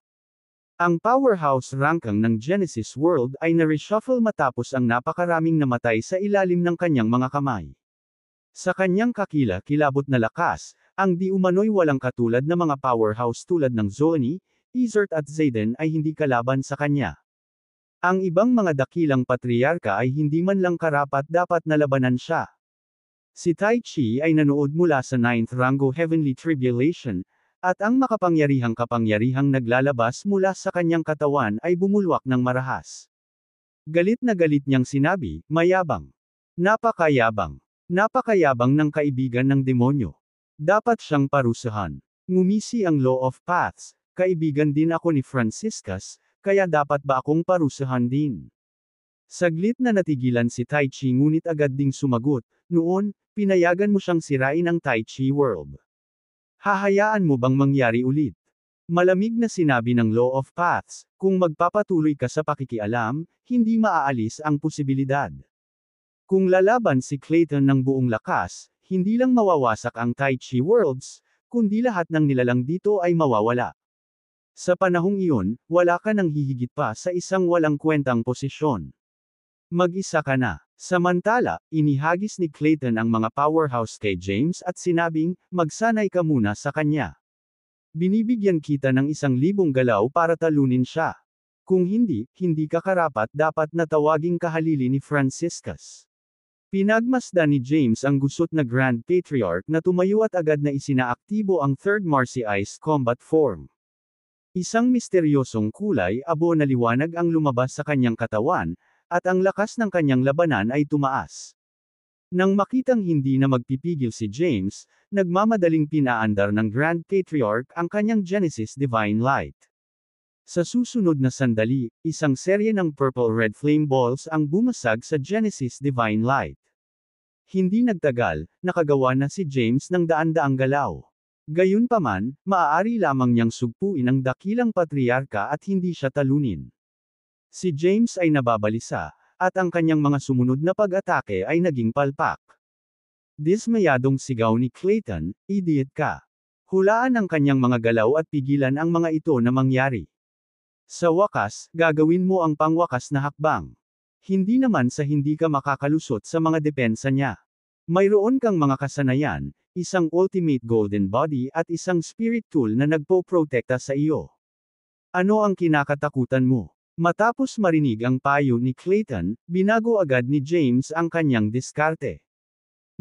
Ang powerhouse ranking ng Genesis World ay na-reshuffle matapos ang napakaraming namatay sa ilalim ng kanyang mga kamay. Sa kanyang kakila-kilabot na lakas, ang di umano'y walang katulad na mga powerhouse tulad ng Zoni, Izert at Zayden ay hindi kalaban sa kanya. Ang ibang mga dakilang patriarka ay hindi man lang karapat-dapat na labanan siya. Si Tai Chi ay nanood mula sa 9th Rango Heavenly Tribulation, at ang makapangyarihang kapangyarihang naglalabas mula sa kanyang katawan ay bumulwak ng marahas. Galit na galit niyang sinabi, mayabang. Napakayabang. Napakayabang ng kaibigan ng demonyo. Dapat siyang parusahan. Ngumisi ang Law of Paths, kaibigan din ako ni Franciscus, kaya dapat ba akong parusahan din? Saglit na natigilan si Taichi ngunit agad ding sumagot, noon, pinayagan mo siyang sirain ang Taichi World. Hahayaan mo bang mangyari ulit? Malamig na sinabi ng Law of Paths, kung magpapatuloy ka sa pakikialam, hindi maaalis ang posibilidad. Kung lalaban si Clayton ng buong lakas, hindi lang mawawasak ang Taichi Worlds, kundi lahat ng nilalang dito ay mawawala. Sa panahong iyon, wala ka nang hihigit pa sa isang walang kwentang posisyon. Mag-isa ka na. Samantala, inihagis ni Clayton ang mga powerhouse kay James at sinabing, magsanay ka muna sa kanya. Binibigyan kita ng 1,000 galaw para talunin siya. Kung hindi, hindi ka karapat dapat na tawaging kahalili ni Franciscus. Pinagmasdan ni James ang gusot na Grand Patriarch na tumayo at agad na isinaaktibo ang Third Marcy Ice Combat Form. Isang misteryosong kulay abo na liwanag ang lumabas sa kanyang katawan, at ang lakas ng kanyang labanan ay tumaas. Nang makitang hindi na magpipigil si James, nagmamadaling pinaandar ng Grand Patriarch ang kanyang Genesis Divine Light. Sa susunod na sandali, isang serye ng purple-red flame balls ang bumasag sa Genesis Divine Light. Hindi nagtagal, nakagawa na si James ng daan-daang galaw. Gayunpaman, maaari lamang niyang sugpuin ang dakilang patriarka at hindi siya talunin. Si James ay nababalisa, at ang kanyang mga sumunod na pag-atake ay naging palpak. Dismayadong sigaw ni Clayton, idiot ka. Hulaan ang kanyang mga galaw at pigilan ang mga ito na mangyari. Sa wakas, gagawin mo ang pangwakas na hakbang. Hindi naman sa hindi ka makakalusot sa mga depensa niya. Mayroon kang mga kasanayan, isang ultimate golden body at isang spirit tool na nagpo-protekta sa iyo. Ano ang kinakatakutan mo? Matapos marinig ang payo ni Clayton, binago agad ni James ang kanyang diskarte.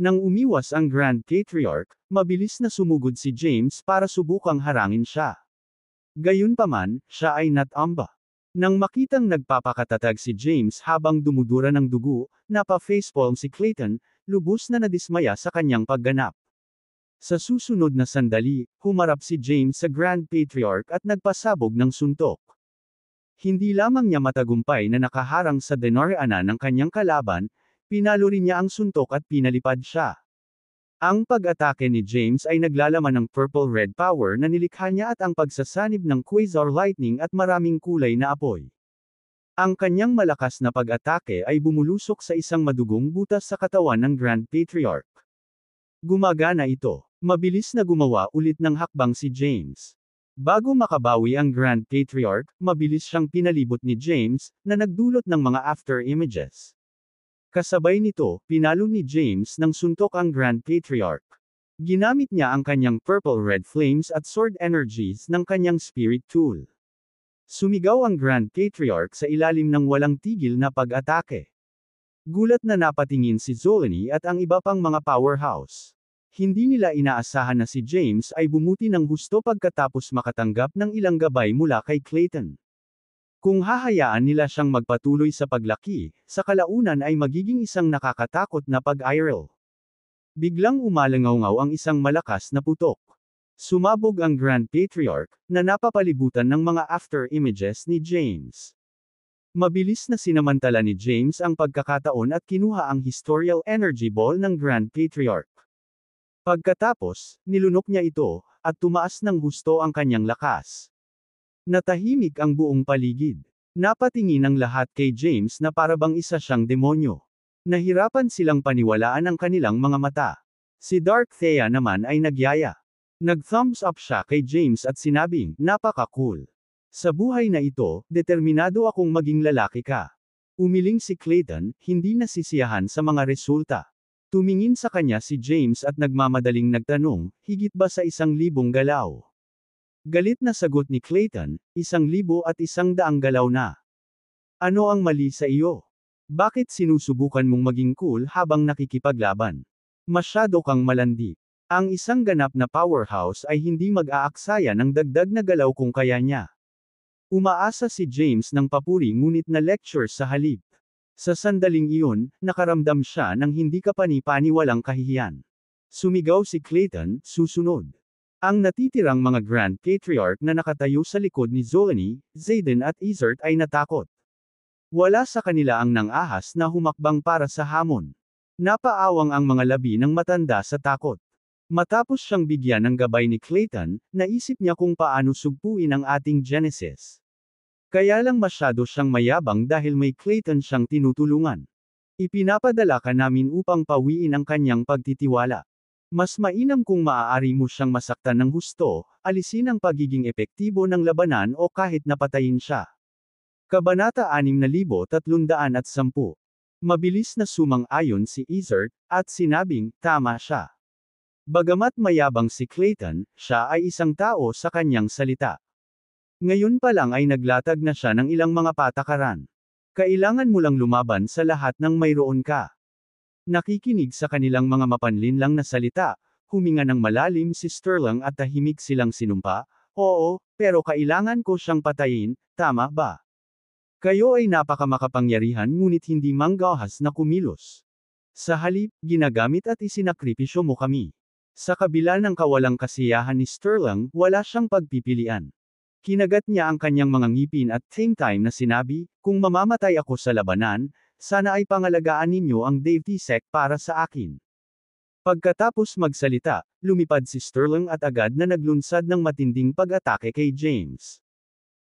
Nang umiwas ang Grand Patriarch, mabilis na sumugod si James para subukang harangin siya. Gayunpaman, siya ay natamba. Nang makitang nagpapakatatag si James habang dumudura ng dugo, napa-facepalm si Clayton, lubos na nadismaya sa kanyang pagganap. Sa susunod na sandali, humarap si James sa Grand Patriarch at nagpasabog ng suntok. Hindi lamang niya matagumpay na nakaharang sa dinaraanan ng kanyang kalaban, pinalo rin niya ang suntok at pinalipad siya. Ang pag-atake ni James ay naglalaman ng purple-red power na nilikha niya at ang pagsasanib ng quasar lightning at maraming kulay na apoy. Ang kanyang malakas na pag-atake ay bumulusok sa isang madugong butas sa katawan ng Grand Patriarch. Gumagana ito. Mabilis na gumawa ulit ng hakbang si James. Bago makabawi ang Grand Patriarch, mabilis siyang pinalibot ni James, na nagdulot ng mga after images. Kasabay nito, pinalo ni James ng suntok ang Grand Patriarch. Ginamit niya ang kanyang purple-red flames at sword energies ng kanyang spirit tool. Sumigaw ang Grand Patriarch sa ilalim ng walang tigil na pag-atake. Gulat na napatingin si Zolani at ang iba pang mga powerhouse. Hindi nila inaasahan na si James ay bumuti ng husto pagkatapos makatanggap ng ilang gabay mula kay Clayton. Kung hahayaan nila siyang magpatuloy sa paglaki, sa kalaunan ay magiging isang nakakatakot na pag-iral. Biglang umalangaw ang isang malakas na putok. Sumabog ang Grand Patriarch, na napapalibutan ng mga after images ni James. Mabilis na sinamantala ni James ang pagkakataon at kinuha ang Historial Energy Ball ng Grand Patriarch. Pagkatapos, nilunok niya ito, at tumaas ng husto ang kanyang lakas. Natahimik ang buong paligid. Napatingin ang lahat kay James na parabang isa siyang demonyo. Nahirapan silang paniwalaan ang kanilang mga mata. Si Dark Thea naman ay nagyaya. Nag-thumbs up siya kay James at sinabing, napaka-cool. Sa buhay na ito, determinado akong maging lalaki ka. Umiling si Clayton, hindi nasisiyahan sa mga resulta. Tumingin sa kanya si James at nagmamadaling nagtanong, higit ba sa 1,000 galaw? Galit na sagot ni Clayton, 1,100 galaw na. Ano ang mali sa iyo? Bakit sinusubukan mong maging cool habang nakikipaglaban? Masyado kang malandi. Ang isang ganap na powerhouse ay hindi mag-aaksaya ng dagdag na galaw kung kaya niya. Umaasa si James ng papuri ngunit na lecture sa halip. Sa sandaling iyon, nakaramdam siya ng hindi kapani-paniwalang kahihiyan. Sumigaw si Clayton, susunod. Ang natitirang mga Grand Patriarch na nakatayo sa likod ni Zoe, Zayden at Izert ay natakot. Wala sa kanila ang nang-ahas na humakbang para sa hamon. Napaawang ang mga labi ng matanda sa takot. Matapos siyang bigyan ng gabay ni Clayton, naisip niya kung paano sugpuin ang ating Genesis. Kaya lang masyado siyang mayabang dahil may Clayton siyang tinutulungan. Ipinapadala ka namin upang pawiin ang kanyang pagtitiwala. Mas mainam kung maaari mo siyang masaktan ng husto, alisin ang pagiging epektibo ng labanan o kahit napatayin siya. Kabanata 6310. Mabilis na sumang-ayon si Izert, at sinabing, tama siya. Bagamat mayabang si Clayton, siya ay isang tao sa kanyang salita. Ngayon pa lang ay naglatag na siya ng ilang mga patakaran. Kailangan mo lang lumaban sa lahat ng mayroon ka. Nakikinig sa kanilang mga mapanlinlang na salita, huminga ng malalim si Sterling at tahimik silang sinumpa, oo, pero kailangan ko siyang patayin, tama ba? Kayo ay napakamakapangyarihan ngunit hindi manggahas na kumilos. Sa halip, ginagamit at isinakripisyo mo kami. Sa kabila ng kawalang kasiyahan ni Sterling, wala siyang pagpipilian. Kinagat niya ang kanyang mga ngipin at same time na sinabi, kung mamamatay ako sa labanan, sana ay pangalagaan ninyo ang Dave T-Sec para sa akin. Pagkatapos magsalita, lumipad si Sterling at agad na naglunsad ng matinding pag-atake kay James.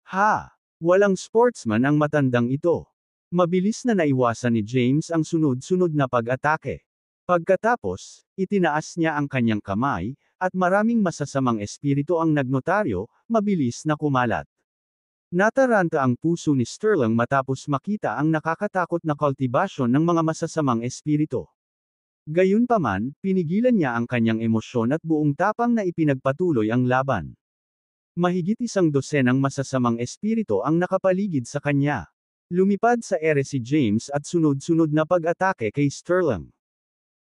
Ha! Walang sportsman ang matandang ito. Mabilis na naiwasan ni James ang sunod-sunod na pag-atake. Pagkatapos, itinaas niya ang kanyang kamay, at maraming masasamang espiritu ang nagnotaryo, mabilis na kumalat. Nataranta ang puso ni Sterling matapos makita ang nakakatakot na kultibasyon ng mga masasamang espiritu. Gayunpaman, pinigilan niya ang kanyang emosyon at buong tapang na ipinagpatuloy ang laban. Mahigit 100 masasamang espiritu ang nakapaligid sa kanya. Lumipad sa ere si James at sunod-sunod na pag-atake kay Sterling.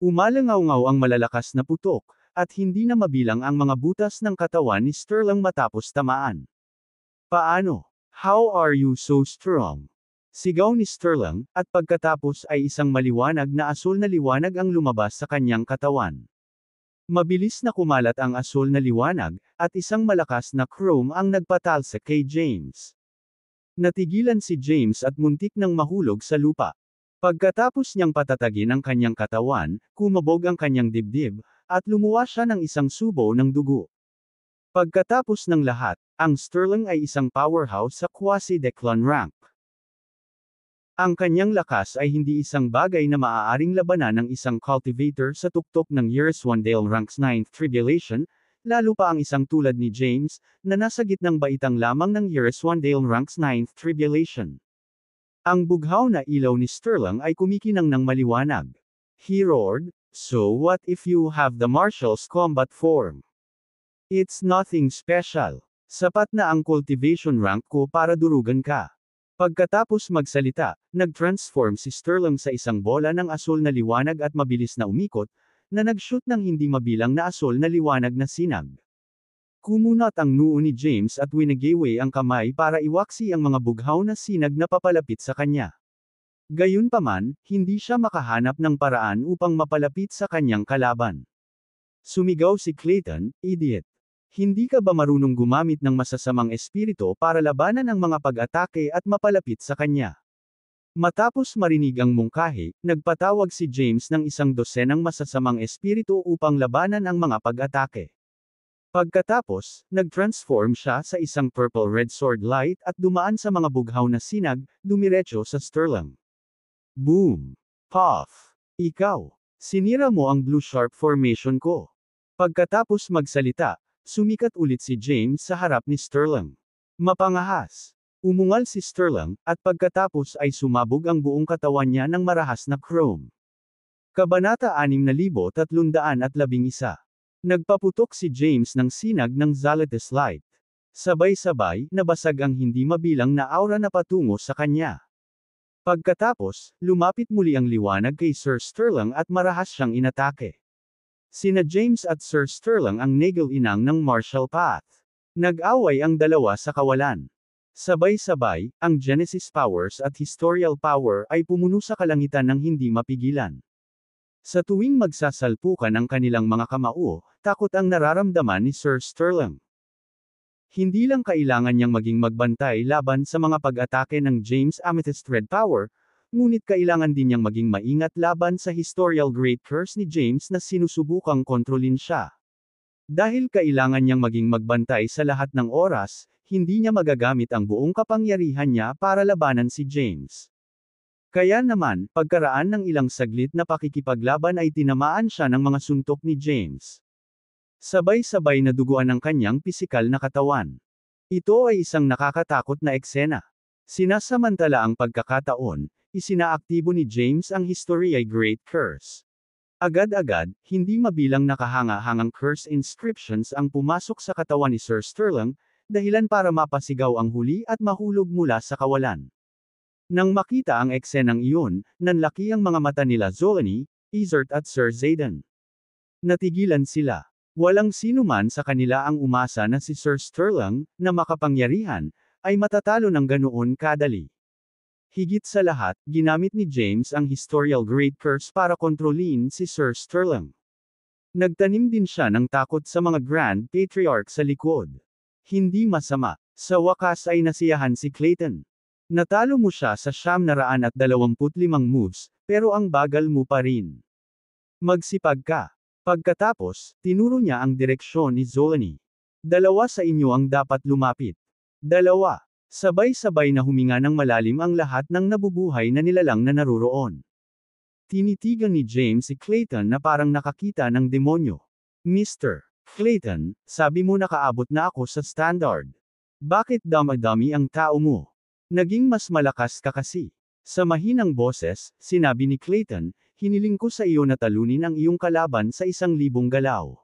Umalangaw-ngaw ang malalakas na putok, at hindi na mabilang ang mga butas ng katawan ni Sterling matapos tamaan. Paano? How are you so strong? Sigaw ni Sterling, at pagkatapos ay isang maliwanag na asul na liwanag ang lumabas sa kanyang katawan. Mabilis na kumalat ang asul na liwanag, at isang malakas na chrome ang nagpatalsik kay James. Natigilan si James at muntik nang mahulog sa lupa. Pagkatapos niyang patatagin ang kanyang katawan, kumabog ang kanyang dibdib, at lumuwa siya ng isang subo ng dugo. Pagkatapos ng lahat, ang Sterling ay isang powerhouse sa quasi-declan rank. Ang kanyang lakas ay hindi isang bagay na maaaring labanan ng isang cultivator sa tuktok ng Yerswandale Ranks 9th Tribulation, lalo pa ang isang tulad ni James, na nasa gitnang baitang lamang ng Yerswandale Ranks 9th Tribulation. Ang bughaw na ilaw ni Sterling ay kumikinang ng maliwanag. He roared, so what if you have the Marshal's combat form? It's nothing special. Sapat na ang cultivation rank ko para durugan ka. Pagkatapos magsalita, nag-transform si Sterling sa isang bola ng asul na liwanag at mabilis na umikot, na nag-shoot ng hindi mabilang na asul na liwanag na sinag. Kumunat ang noo ni James at winagaway ang kamay para iwaksi ang mga bughaw na sinag na papalapit sa kanya. Gayunpaman, hindi siya makahanap ng paraan upang mapalapit sa kanyang kalaban. Sumigaw si Clayton, idiot. Hindi ka ba marunong gumamit ng masasamang espiritu para labanan ang mga pag-atake at mapalapit sa kanya? Matapos marinig ang mungkahi, nagpatawag si James ng 100 masasamang espiritu upang labanan ang mga pag-atake. Pagkatapos, nag-transform siya sa isang purple-red sword light at dumaan sa mga bughaw na sinag, dumiretso sa Sterling. Boom! Puff! Ikaw! Sinira mo ang blue sharp formation ko. Pagkatapos magsalita, sumikat ulit si James sa harap ni Sterling. Mapangahas. Umungal si Sterling, at pagkatapos ay sumabog ang buong katawan niya ng marahas na chrome. Kabanata 6311. Nagpaputok si James ng sinag ng Zalatis light. Sabay-sabay, nabasag ang hindi mabilang na aura na patungo sa kanya. Pagkatapos, lumapit muli ang liwanag kay Sir Sterling at marahas siyang inatake. Sina James at Sir Sterling ang negil-inang ng martial path. Nag-away ang dalawa sa kawalan. Sabay-sabay, ang Genesis powers at Historial power ay pumuno sa kalangitan ng hindi mapigilan. Sa tuwing magsasalpukan ang kanilang mga kamao, takot ang nararamdaman ni Sir Sterling. Hindi lang kailangan niyang maging magbantay laban sa mga pag-atake ng James Amethyst Red Power, ngunit kailangan din niyang maging maingat laban sa historical Great Curse ni James na sinusubukang kontrolin siya. Dahil kailangan niyang maging magbantay sa lahat ng oras, hindi niya magagamit ang buong kapangyarihan niya para labanan si James. Kaya naman, pagkaraan ng ilang saglit na pakikipaglaban ay tinamaan siya ng mga suntok ni James. Sabay-sabay na duguan ang kanyang pisikal na katawan. Ito ay isang nakakatakot na eksena. Sinasamantala ang pagkakataon, isinaaktibo ni James ang History ay Great Curse. Agad-agad, hindi mabilang nakahanga-hangang curse inscriptions ang pumasok sa katawan ni Sir Sterling, dahilan para mapasigaw ang huli at mahulog mula sa kawalan. Nang makita ang eksenang iyon, nanlaki ang mga mata nila Zolani, Izert at Sir Zayden. Natigilan sila. Walang sino man sa kanila ang umasa na si Sir Sterling, na makapangyarihan, ay matatalo ng ganoon kadali. Higit sa lahat, ginamit ni James ang historical Great Curse para kontrolin si Sir Sterling. Nagtanim din siya ng takot sa mga Grand Patriarch sa likod. Hindi masama. Sa wakas ay nasiyahan si Clayton. Natalo mo siya sa 925 moves, pero ang bagal mo pa rin. Magsipag ka. Pagkatapos, tinuro niya ang direksyon ni Zolani. Dalawa sa inyo ang dapat lumapit. Dalawa. Sabay-sabay na huminga ng malalim ang lahat ng nabubuhay na nilalang na naroroon. Tinitigan ni James si Clayton na parang nakakita ng demonyo. Mr. Clayton, sabi mo nakaabot na ako sa standard. Bakit dama-dami ang tao mo? Naging mas malakas ka kasi. Sa mahinang boses, sinabi ni Clayton, hiniling ko sa iyo na talunin ang iyong kalaban sa 1,000 galaw.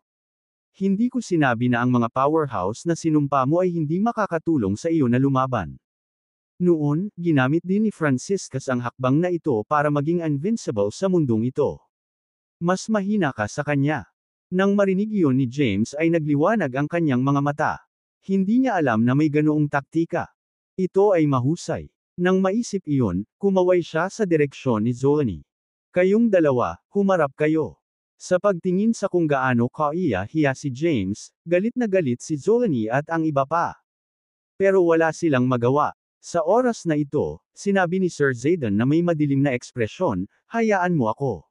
Hindi ko sinabi na ang mga powerhouse na sinumpa mo ay hindi makakatulong sa iyo na lumaban. Noon, ginamit din ni Franciscus ang hakbang na ito para maging invincible sa mundong ito. Mas mahina ka sa kanya. Nang marinig iyon ni James ay nagliwanag ang kanyang mga mata. Hindi niya alam na may ganoong taktika. Ito ay mahusay. Nang maisip iyon, kumaway siya sa direksyon ni Zolani. Kayong dalawa, humarap kayo. Sa pagtingin sa kung gaano kaiya-hiya si James, galit na galit si Zolani at ang iba pa. Pero wala silang magawa. Sa oras na ito, sinabi ni Sir Zayden na may madilim na ekspresyon, hayaan mo ako.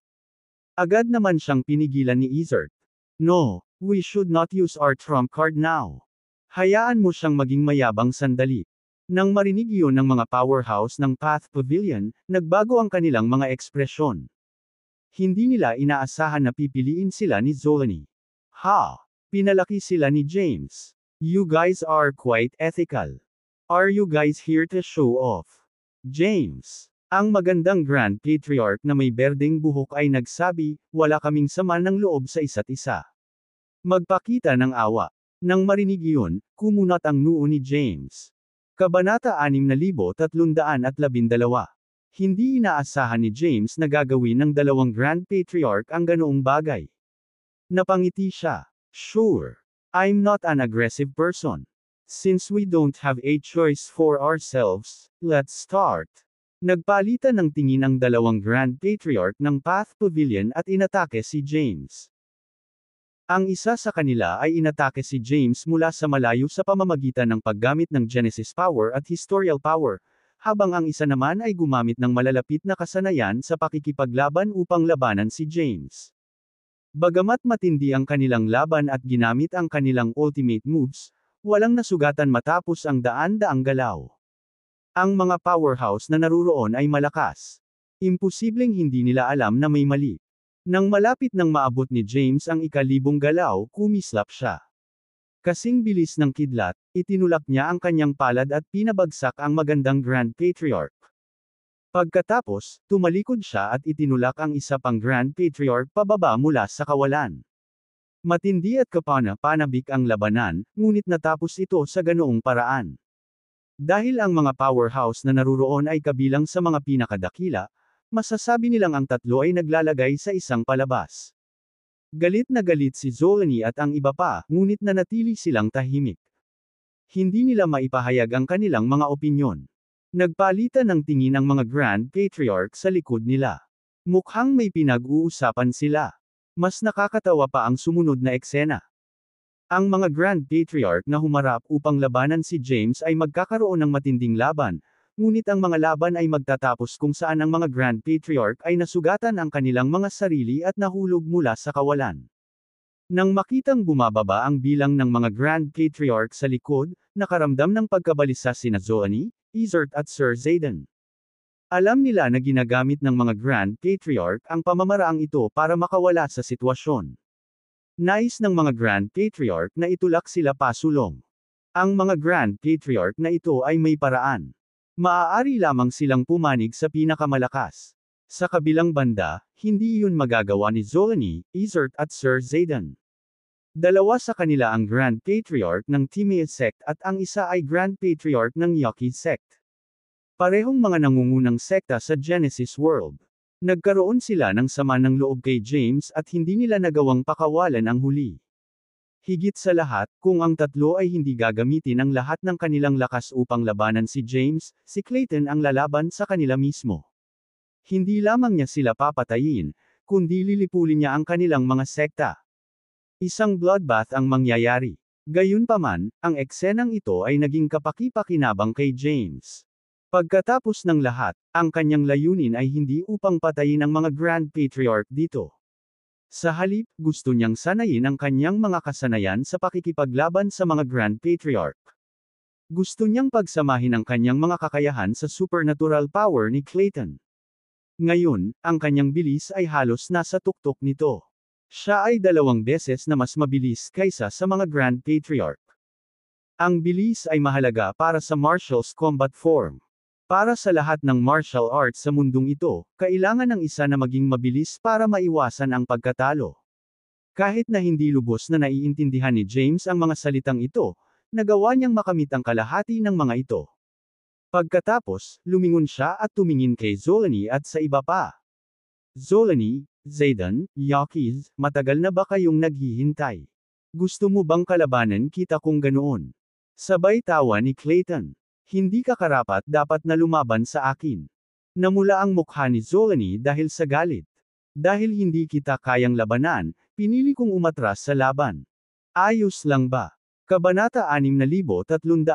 Agad naman siyang pinigilan ni Izert. No, we should not use our trump card now. Hayaan mo siyang maging mayabang sandali. Nang marinig iyon ng mga powerhouse ng Path Pavilion, nagbago ang kanilang mga ekspresyon. Hindi nila inaasahan na pipiliin sila ni Zolani. Ha! Pinalaki sila ni James. You guys are quite ethical. Are you guys here to show off? James. Ang magandang Grand Patriarch na may berdeng buhok ay nagsabi, wala kaming sama ng loob sa isa't isa. Magpakita ng awa. Nang marinig iyon, kumunat ang noo ni James. Kabanata 6312. Hindi inaasahan ni James na gagawin ng dalawang Grand Patriarch ang ganoong bagay. Napangiti siya. Sure. I'm not an aggressive person. Since we don't have a choice for ourselves, let's start. Nagpalitan ng tingin ang dalawang Grand Patriarch ng Path Pavilion at inatake si James. Ang isa sa kanila ay inatake si James mula sa malayo sa pamamagitan ng paggamit ng Genesis Power at Historial Power, habang ang isa naman ay gumamit ng malalapit na kasanayan sa pakikipaglaban upang labanan si James. Bagamat matindi ang kanilang laban at ginamit ang kanilang ultimate moves, walang nasugatan matapos ang daan-daang galaw. Ang mga powerhouse na naruroon ay malakas. Imposibleng hindi nila alam na may mali. Nang malapit nang maabot ni James ang 1,000 galaw, kumislap siya. Kasing bilis ng kidlat, itinulak niya ang kanyang palad at pinabagsak ang magandang Grand Patriarch. Pagkatapos, tumalikod siya at itinulak ang isa pang Grand Patriarch pababa mula sa kawalan. Matindi at kapana-panabik ang labanan, ngunit natapos ito sa ganoong paraan. Dahil ang mga powerhouse na naruroon ay kabilang sa mga pinakadakila, masasabi nilang ang tatlo ay naglalagay sa isang palabas. Galit na galit si Zolani at ang iba pa, ngunit nanatili silang tahimik. Hindi nila maipahayag ang kanilang mga opinyon. Nagpalitan ng tingin ang mga Grand Patriarch sa likod nila. Mukhang may pinag-uusapan sila. Mas nakakatawa pa ang sumunod na eksena. Ang mga Grand Patriarch na humarap upang labanan si James ay magkakaroon ng matinding laban, ngunit ang mga laban ay magtatapos kung saan ang mga Grand Patriarch ay nasugatan ang kanilang mga sarili at nahulog mula sa kawalan. Nang makitang bumababa ang bilang ng mga Grand Patriarch sa likod, nakaramdam ng pagkabalisa sina Zoani, Izert at Sir Zayden. Alam nila na ginagamit ng mga Grand Patriarch ang pamamaraang ito para makawala sa sitwasyon. Nais ng mga Grand Patriarch na itulak sila pasulong. Ang mga Grand Patriarch na ito ay may paraan. Maaari lamang silang pumanig sa pinakamalakas. Sa kabilang banda, hindi iyon magagawa ni Zoani, Izert at Sir Zayden. Dalawa sa kanila ang Grand Patriarch ng Timea sect at ang isa ay Grand Patriarch ng Yaki sect. Parehong mga nangungunang sekta sa Genesis World. Nagkaroon sila ng sama ng loob kay James at hindi nila nagawang pakawalan ang huli. Higit sa lahat, kung ang tatlo ay hindi gagamitin ang lahat ng kanilang lakas upang labanan si James, si Clayton ang lalaban sa kanila mismo. Hindi lamang niya sila papatayin, kundi lilipulin niya ang kanilang mga sekta. Isang bloodbath ang mangyayari. Gayunpaman, ang eksenang ito ay naging kapaki-pakinabang kay James. Pagkatapos ng lahat, ang kanyang layunin ay hindi upang patayin ang mga Grand Patriarch dito. Sa halip, gusto niyang sanayin ang kanyang mga kasanayan sa pakikipaglaban sa mga Grand Patriarch. Gusto niyang pagsamahin ang kanyang mga kakayahan sa supernatural power ni Clayton. Ngayon, ang kanyang bilis ay halos nasa tuktok nito. Siya ay 2 beses na mas mabilis kaysa sa mga Grand Patriarch. Ang bilis ay mahalaga para sa Martial's combat form. Para sa lahat ng martial arts sa mundong ito, kailangan ng isa na maging mabilis para maiwasan ang pagkatalo. Kahit na hindi lubos na naiintindihan ni James ang mga salitang ito, nagawa niyang makamit ang kalahati ng mga ito. Pagkatapos, lumingon siya at tumingin kay Zoani at sa iba pa. Zoani, Zayden, Yakiz, matagal na ba kayong naghihintay? Gusto mo bang kalabanan kita kung ganoon? Sabay tawa ni Clayton. Hindi ka karapat dapat na lumaban sa akin. Namula ang mukha ni Zoani dahil sa galit. Dahil hindi kita kayang labanan, pinili kong umatras sa laban. Ayos lang ba? Kabanata 6313.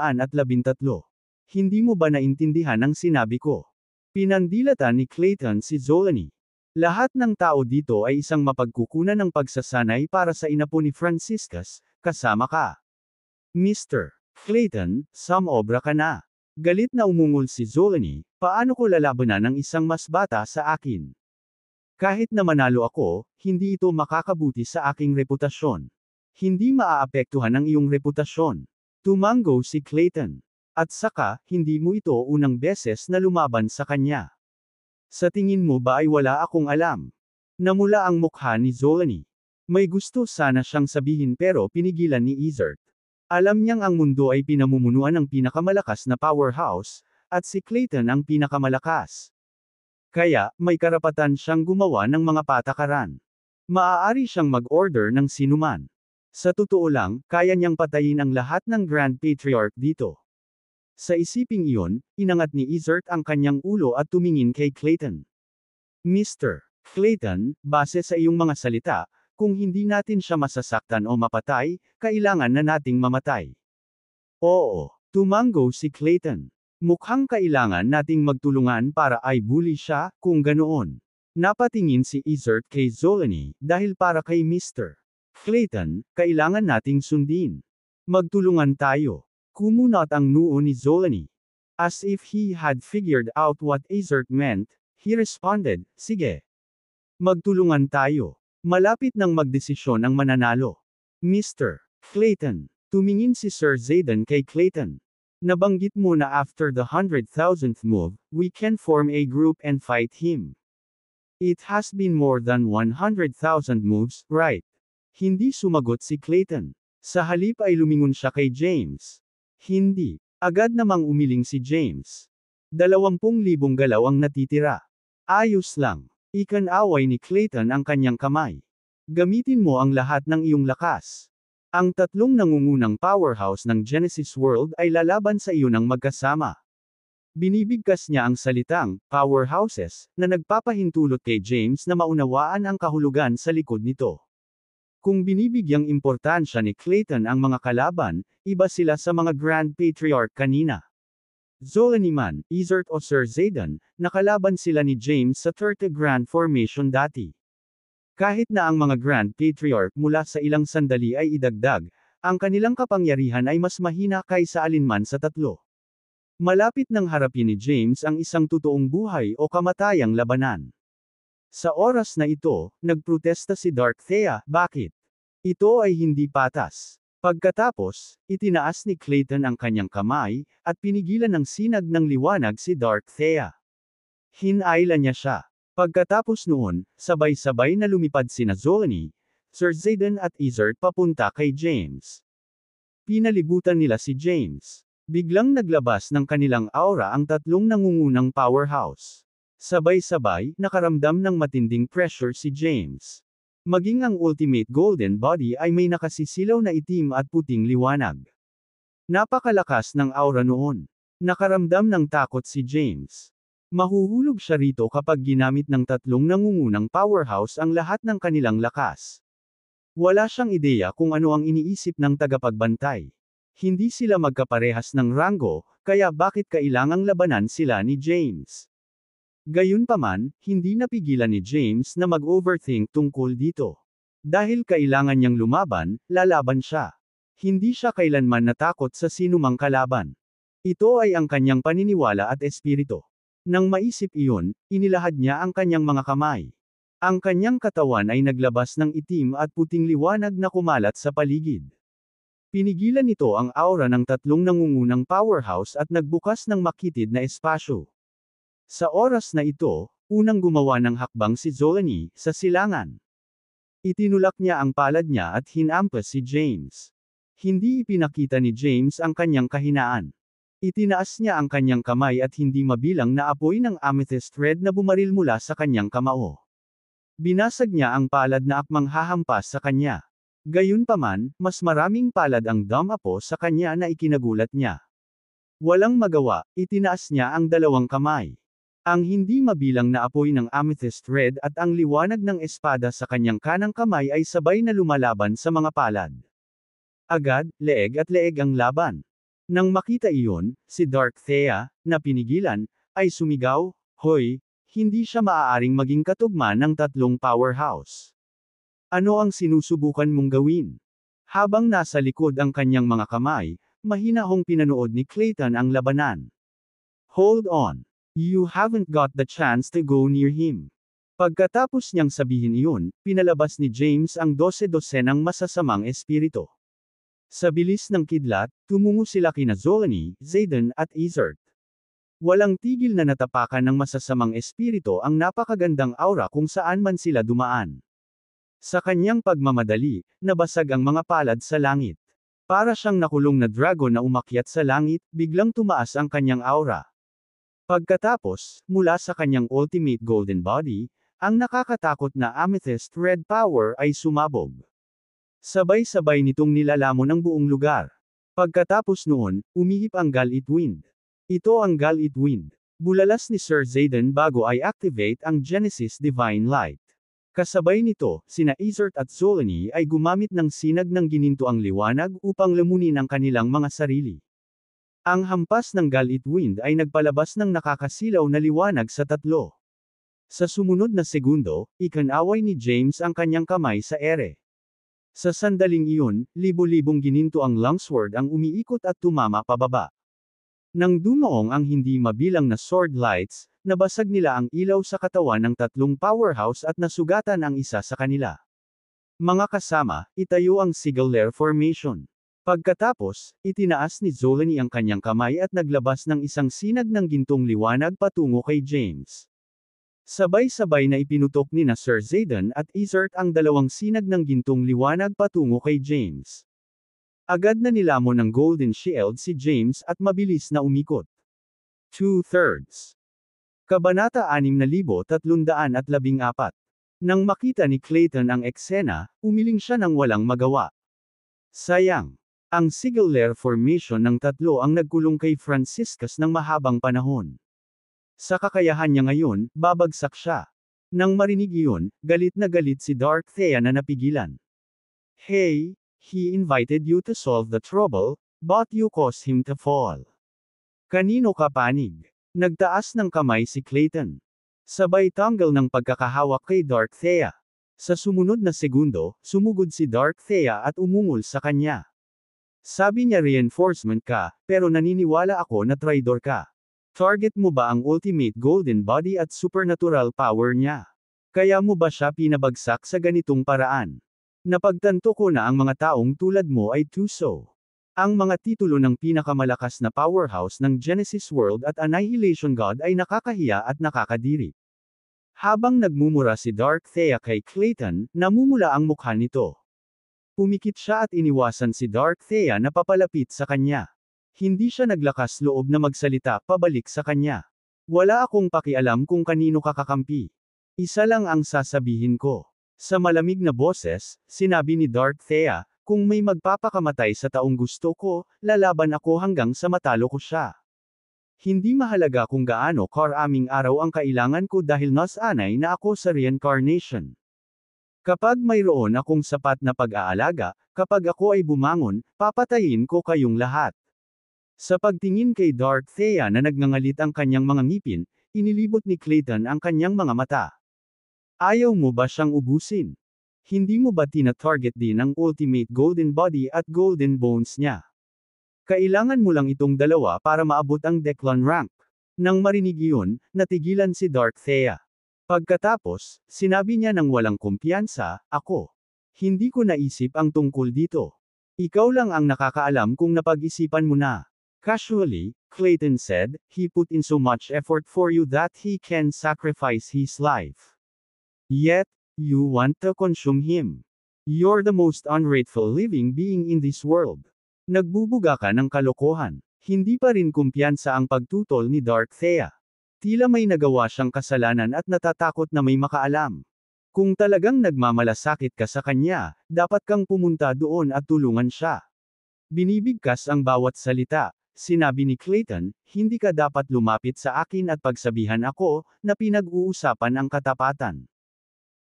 Hindi mo ba naintindihan ang sinabi ko? Pinandilatan ni Clayton si Zoani. Lahat ng tao dito ay isang mapagkukunan ng pagsasanay para sa inapo ni Franciscus, kasama ka. Mr. Clayton, sumobra ka na. Galit na umungol si Zoani, paano ko lalabanan ng isang mas bata sa akin? Kahit na manalo ako, hindi ito makakabuti sa aking reputasyon. Hindi maaapektuhan ang iyong reputasyon. Tumango si Clayton. At saka, hindi mo ito unang beses na lumaban sa kanya. Sa tingin mo ba ay wala akong alam? Namula ang mukha ni Zoani. May gusto sana siyang sabihin pero pinigilan ni Izert. Alam niyang ang mundo ay pinamumunuan ng pinakamalakas na powerhouse, at si Clayton ang pinakamalakas. Kaya, may karapatan siyang gumawa ng mga patakaran. Maaari siyang mag-order ng sinuman. Sa totoo lang, kaya niyang patayin ang lahat ng Grand Patriarch dito. Sa isiping iyon, inangat ni Izert ang kanyang ulo at tumingin kay Clayton. Mr. Clayton, base sa iyong mga salita, kung hindi natin siya masasaktan o mapatay, kailangan na nating mamatay. Oo, tumango si Clayton. Mukhang kailangan nating magtulungan para ay bully siya, kung ganoon. Napatingin si Izert kay Zoani, dahil para kay Mr. Clayton, kailangan nating sundin. Magtulungan tayo. Kumunot ang noo ni Zoani. As if he had figured out what Izert meant, he responded, sige. Magtulungan tayo. Malapit nang magdesisyon ang mananalo. Mr. Clayton. Tumingin si Sir Zayden kay Clayton. Nabanggit mo na after the 100,000th move, we can form a group and fight him. It has been more than 100,000 moves, right? Hindi sumagot si Clayton. Sa halip ay lumingon siya kay James. Hindi. Agad namang umiling si James. 20,000 galaw ang natitira. Ayos lang. Ikan-away ni Clayton ang kanyang kamay. Gamitin mo ang lahat ng iyong lakas. Ang tatlong nangungunang powerhouse ng Genesis World ay lalaban sa iyo ng magkasama. Binibigkas niya ang salitang powerhouses na nagpapahintulot kay James na maunawaan ang kahulugan sa likod nito. Kung binibigyang importansya ni Clayton ang mga kalaban, iba sila sa mga Grand Patriarch kanina. Zolani man, Izert o Sir Zayden, nakalaban sila ni James sa 30 Grand Formation dati. Kahit na ang mga Grand Patriarch mula sa ilang sandali ay idagdag, ang kanilang kapangyarihan ay mas mahina kaysa alinman sa tatlo. Malapit nang harapin ni James ang isang totoong buhay o kamatayang labanan. Sa oras na ito, nagprotesta si Dark Thea, bakit? Ito ay hindi patas. Pagkatapos, itinaas ni Clayton ang kanyang kamay, at pinigilan ng sinag ng liwanag si Dark Thea. Hinayla niya siya. Pagkatapos noon, sabay-sabay na lumipad sina Zolani, Sir Zayden at Izert papunta kay James. Pinalibutan nila si James. Biglang naglabas ng kanilang aura ang tatlong nangungunang powerhouse. Sabay-sabay, nakaramdam ng matinding pressure si James. Maging ang Ultimate Golden Body ay may nakasisilaw na itim at puting liwanag. Napakalakas ng aura noon. Nakaramdam ng takot si James. Mahuhulog siya rito kapag ginamit ng tatlong nangungunang powerhouse ang lahat ng kanilang lakas. Wala siyang ideya kung ano ang iniisip ng tagapagbantay. Hindi sila magkaparehas ng ranggo, kaya bakit kailangang labanan sila ni James? Gayunpaman, hindi napigilan ni James na mag-overthink tungkol dito. Dahil kailangan niyang lumaban, lalaban siya. Hindi siya kailanman natakot sa sinumang kalaban. Ito ay ang kanyang paniniwala at espiritu. Nang maisip iyon, inilahad niya ang kanyang mga kamay. Ang kanyang katawan ay naglabas ng itim at puting liwanag na kumalat sa paligid. Pinigilan nito ang aura ng tatlong nangungunang powerhouse at nagbukas ng makitid na espasyo. Sa oras na ito, unang gumawa ng hakbang si Zolani, sa silangan. Itinulak niya ang palad niya at hinampas si James. Hindi ipinakita ni James ang kanyang kahinaan. Itinaas niya ang kanyang kamay at hindi mabilang na apoy ng amethyst red na bumaril mula sa kanyang kamao. Binasag niya ang palad na akmang hahampas sa kanya. Gayunpaman, mas maraming palad ang dumapo sa kanya na ikinagulat niya. Walang magawa, itinaas niya ang dalawang kamay. Ang hindi mabilang na apoy ng amethyst red at ang liwanag ng espada sa kanyang kanang kamay ay sabay na lumalaban sa mga palad. Agad, leeg at leeg ang laban. Nang makita iyon, si Dark Thea, na pinigilan, ay sumigaw, "Hoy, hindi siya maaaring maging katugma ng tatlong powerhouse. Ano ang sinusubukan mong gawin?" Habang nasa likod ang kanyang mga kamay, mahinahong pinanood ni Clayton ang labanan. "Hold on. You haven't got the chance to go near him." Pagkatapos niyang sabihin iyon, pinalabas ni James ang 12-dosenang masasamang espiritu. Sa bilis ng kidlat, tumungo sila kina Zolani, Zayden at Izert. Walang tigil na natapakan ng masasamang espiritu ang napakagandang aura kung saan man sila dumaan. Sa kanyang pagmamadali, nabasag ang mga palad sa langit. Para siyang nakulong na dragon na umakyat sa langit, biglang tumaas ang kanyang aura. Pagkatapos, mula sa kanyang ultimate golden body, ang nakakatakot na amethyst red power ay sumabog. Sabay-sabay nitong nilalamon ang buong lugar. Pagkatapos noon, umihip ang Galit Wind. Ito ang Galit Wind. Bulalas ni Sir Zayden bago ay activate ang Genesis Divine Light. Kasabay nito, sina Izert at Zolani ay gumamit ng sinag ng ginintoang liwanag upang lamunin ang kanilang mga sarili. Ang hampas ng Galit Wind ay nagpalabas ng nakakasilaw na liwanag sa tatlo. Sa sumunod na segundo, ikinaway ni James ang kanyang kamay sa ere. Sa sandaling iyon, libo-libong gininto ang longsword ang umiikot at tumama pababa. Nang dumaong ang hindi mabilang na sword lights, nabasag nila ang ilaw sa katawan ng tatlong powerhouse at nasugatan ang isa sa kanila. Mga kasama, itayo ang Sigil-Lair Formation. Pagkatapos, itinaas ni Zolani ang kanyang kamay at naglabas ng isang sinag ng gintong liwanag patungo kay James. Sabay-sabay na ipinutok ni na Sir Zayden at Izert ang dalawang sinag ng gintong liwanag patungo kay James. Agad na nilamon ng Golden Shield si James at mabilis na umikot. 2/3. Kabanata 6314. Nang makita ni Clayton ang eksena, umiling siya ng walang magawa. Sayang. Ang Sigillero Formation ng tatlo ang nagkulong kay Franciscus ng mahabang panahon. Sa kakayahan niya ngayon, babagsak siya. Nang marinig iyon, galit na galit si Dark Thea na napigilan. Hey, he invited you to solve the trouble, but you caused him to fall. Kanino ka panig? Nagtaas ng kamay si Clayton. Sabay tanggal ng pagkakahawak kay Dark Thea. Sa sumunod na segundo, sumugod si Dark Thea at umungol sa kanya. Sabi niya reinforcement ka, pero naniniwala ako na traidor ka. Target mo ba ang ultimate golden body at supernatural power niya? Kaya mo ba siya pinabagsak sa ganitong paraan? Napagtanto ko na ang mga taong tulad mo ay tuso. Ang mga titulo ng pinakamalakas na powerhouse ng Genesis World at Annihilation God ay nakakahiya at nakakadiri. Habang nagmumura si Dark Thea kay Clayton, namumula ang mukha nito. Pumikit siya at iniwasan si Dark Thea na papalapit sa kanya. Hindi siya naglakas loob na magsalita pabalik sa kanya. Wala akong pakialam kung kanino ka kakampi. Isa lang ang sasabihin ko. Sa malamig na boses, sinabi ni Dark Thea, kung may magpapakamatay sa taong gusto ko, lalaban ako hanggang sa matalo ko siya. Hindi mahalaga kung gaano karaming araw ang kailangan ko dahil nasanay na ako sa reincarnation. Kapag mayroon akong sapat na pag-aalaga, kapag ako ay bumangon, papatayin ko kayong lahat. Sa pagtingin kay Dark Thea na nagngangalit ang kanyang mga ngipin, inilibot ni Clayton ang kanyang mga mata. Ayaw mo ba siyang ubusin? Hindi mo ba tina-target din ang ultimate golden body at golden bones niya? Kailangan mo lang itong dalawa para maabot ang Declan rank. Nang marinig iyon, natigilan si Dark Thea. Pagkatapos, sinabi niya ng walang kumpiyansa, ako. Hindi ko naisip ang tungkol dito. Ikaw lang ang nakakaalam kung napag-isipan mo na. Casually, Clayton said, he put in so much effort for you that he can sacrifice his life. Yet, you want to consume him. You're the most ungrateful living being in this world. Nagbubuga ka ng kalokohan. Hindi pa rin kumpiyansa ang pagtutol ni Dark Thea. Tila may nagawa siyang kasalanan at natatakot na may makaalam. Kung talagang nagmamalasakit ka sa kanya, dapat kang pumunta doon at tulungan siya. Binibigkas ang bawat salita. Sinabi ni Clayton, hindi ka dapat lumapit sa akin at pagsabihan ako, na pinag-uusapan ang katapatan.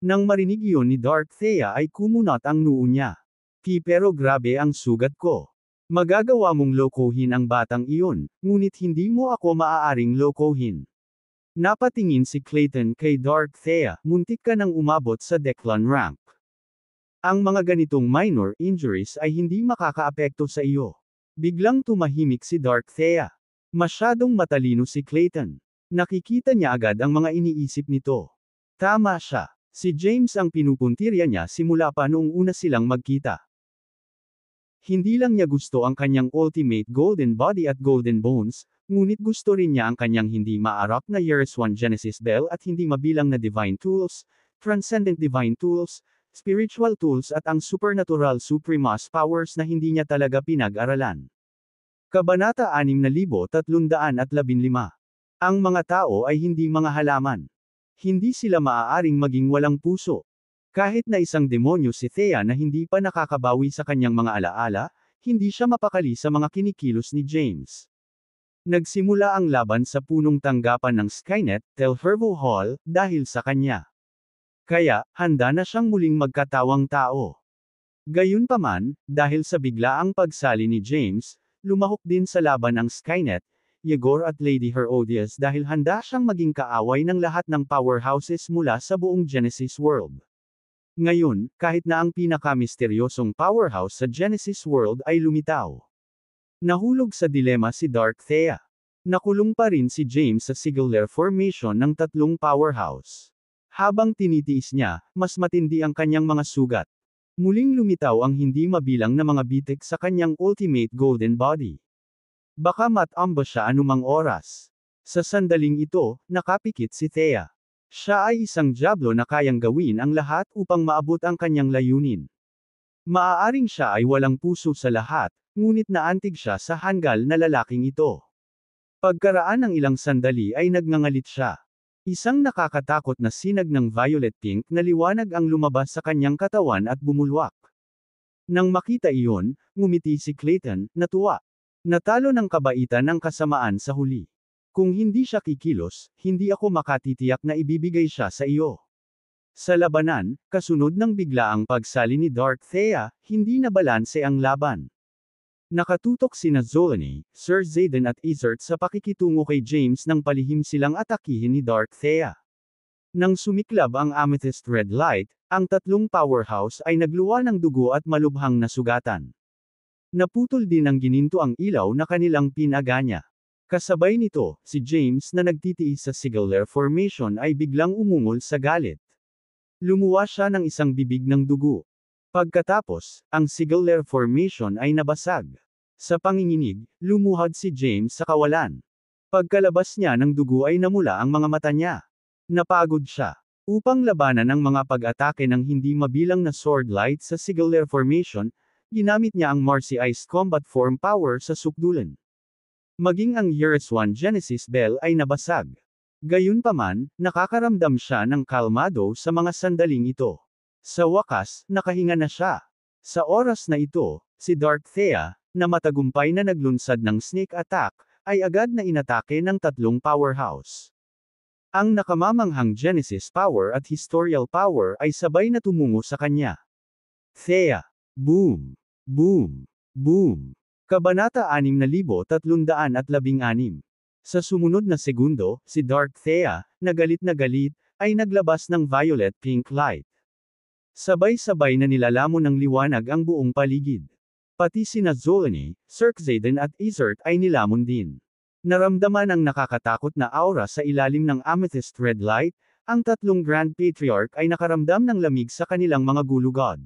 Nang marinig iyon ni Dark Thea ay kumunat ang noo niya. Pero grabe ang sugat ko. Magagawa mong lokohin ang batang iyon, ngunit hindi mo ako maaaring lokohin. Napatingin si Clayton kay Dark Thea, muntik ka nang umabot sa Declan rank. Ang mga ganitong minor injuries ay hindi makakaapekto sa iyo. Biglang tumahimik si Dark Thea. Masyadong matalino si Clayton. Nakikita niya agad ang mga iniisip nito. Tama siya. Si James ang pinupuntirya niya simula pa noong una silang magkita. Hindi lang niya gusto ang kanyang ultimate golden body at golden bones, ngunit gusto rin niya ang kanyang hindi maarap na Years 1 Genesis Bell at hindi mabilang na divine tools, transcendent divine tools, spiritual tools at ang supernatural supremacy powers na hindi niya talaga pinag-aralan. Kabanata 6315. Ang mga tao ay hindi mga halaman. Hindi sila maaaring maging walang puso. Kahit na isang demonyo si Thea na hindi pa nakakabawi sa kanyang mga alaala, hindi siya mapakali sa mga kinikilos ni James. Nagsimula ang laban sa punong tanggapan ng Skynet, Telfervo Hall, dahil sa kanya. Kaya, handa na siyang muling magkatawang tao. Gayunpaman, dahil sa biglaang pagsali ni James, lumahok din sa laban ang Skynet, Yegor at Lady Herodias dahil handa siyang maging kaaway ng lahat ng powerhouses mula sa buong Genesis World. Ngayon, kahit na ang pinakamisteryosong powerhouse sa Genesis World ay lumitaw. Nahulog sa dilema si Dark Thea. Nakulong pa rin si James sa Sigillero Formation ng tatlong powerhouse. Habang tinitiis niya, mas matindi ang kanyang mga sugat. Muling lumitaw ang hindi mabilang na mga bitik sa kanyang ultimate golden body. Baka matamba siya anumang oras. Sa sandaling ito, nakapikit si Thea. Siya ay isang diablo na kayang gawin ang lahat upang maabot ang kanyang layunin. Maaaring siya ay walang puso sa lahat, ngunit naantig siya sa hanggal na lalaking ito. Pagkaraan ng ilang sandali ay nagngangalit siya. Isang nakakatakot na sinag ng violet pink na liwanag ang lumabas sa kanyang katawan at bumulwak. Nang makita iyon, ngumiti si Clayton, natuwa. Natalo ng kabaitan ang kasamaan sa huli. Kung hindi siya kikilos, hindi ako makatitiyak na ibibigay siya sa iyo. Sa labanan, kasunod ng biglaang pagsali ni Dark Thea, hindi na balanse ang laban. Nakatutok sina Zolani, Sir Zayden at Izzard sa pakikitungo kay James nang palihim silang atakihin ni Dark Thea. Nang sumiklab ang Amethyst Red Light, ang tatlong powerhouse ay nagluwa ng dugo at malubhang nasugatan. Naputol din ng gininto ang ilaw na kanilang pinaganya. Kasabay nito, si James na nagtitiis sa Sigillary Formation ay biglang umungol sa galit. Lumuwa siya ng isang bibig ng dugo. Pagkatapos, ang Sigillary Formation ay nabasag. Sa panginginig, lumuhad si James sa kawalan. Pagkalabas niya ng dugo ay namula ang mga mata niya. Napagod siya. Upang labanan ang mga pag-atake ng hindi mabilang na sword light sa Sigillary Formation, ginamit niya ang Marcy Ice Combat Form power sa sukdulan. Maging ang Years 1 Genesis Bell ay nabasag. Gayunpaman, nakakaramdam siya ng kalmado sa mga sandaling ito. Sa wakas, nakahinga na siya. Sa oras na ito, si Dark Thea, na matagumpay na naglunsad ng sneak attack, ay agad na inatake ng tatlong powerhouse. Ang nakamamanghang Genesis power at Historial power ay sabay na tumungo sa kanya. Thea. Boom. Boom. Boom. Kabanata 6316. Sa sumunod na segundo, si Dark Thea, na galit, ay naglabas ng violet pink light. Sabay-sabay na nilalamon ng liwanag ang buong paligid. Pati sina Zolani, Sir Zayden at Izzard ay nilamon din. Naramdaman ang nakakatakot na aura sa ilalim ng Amethyst Red Light, ang tatlong Grand Patriarch ay nakaramdam ng lamig sa kanilang mga gulugod.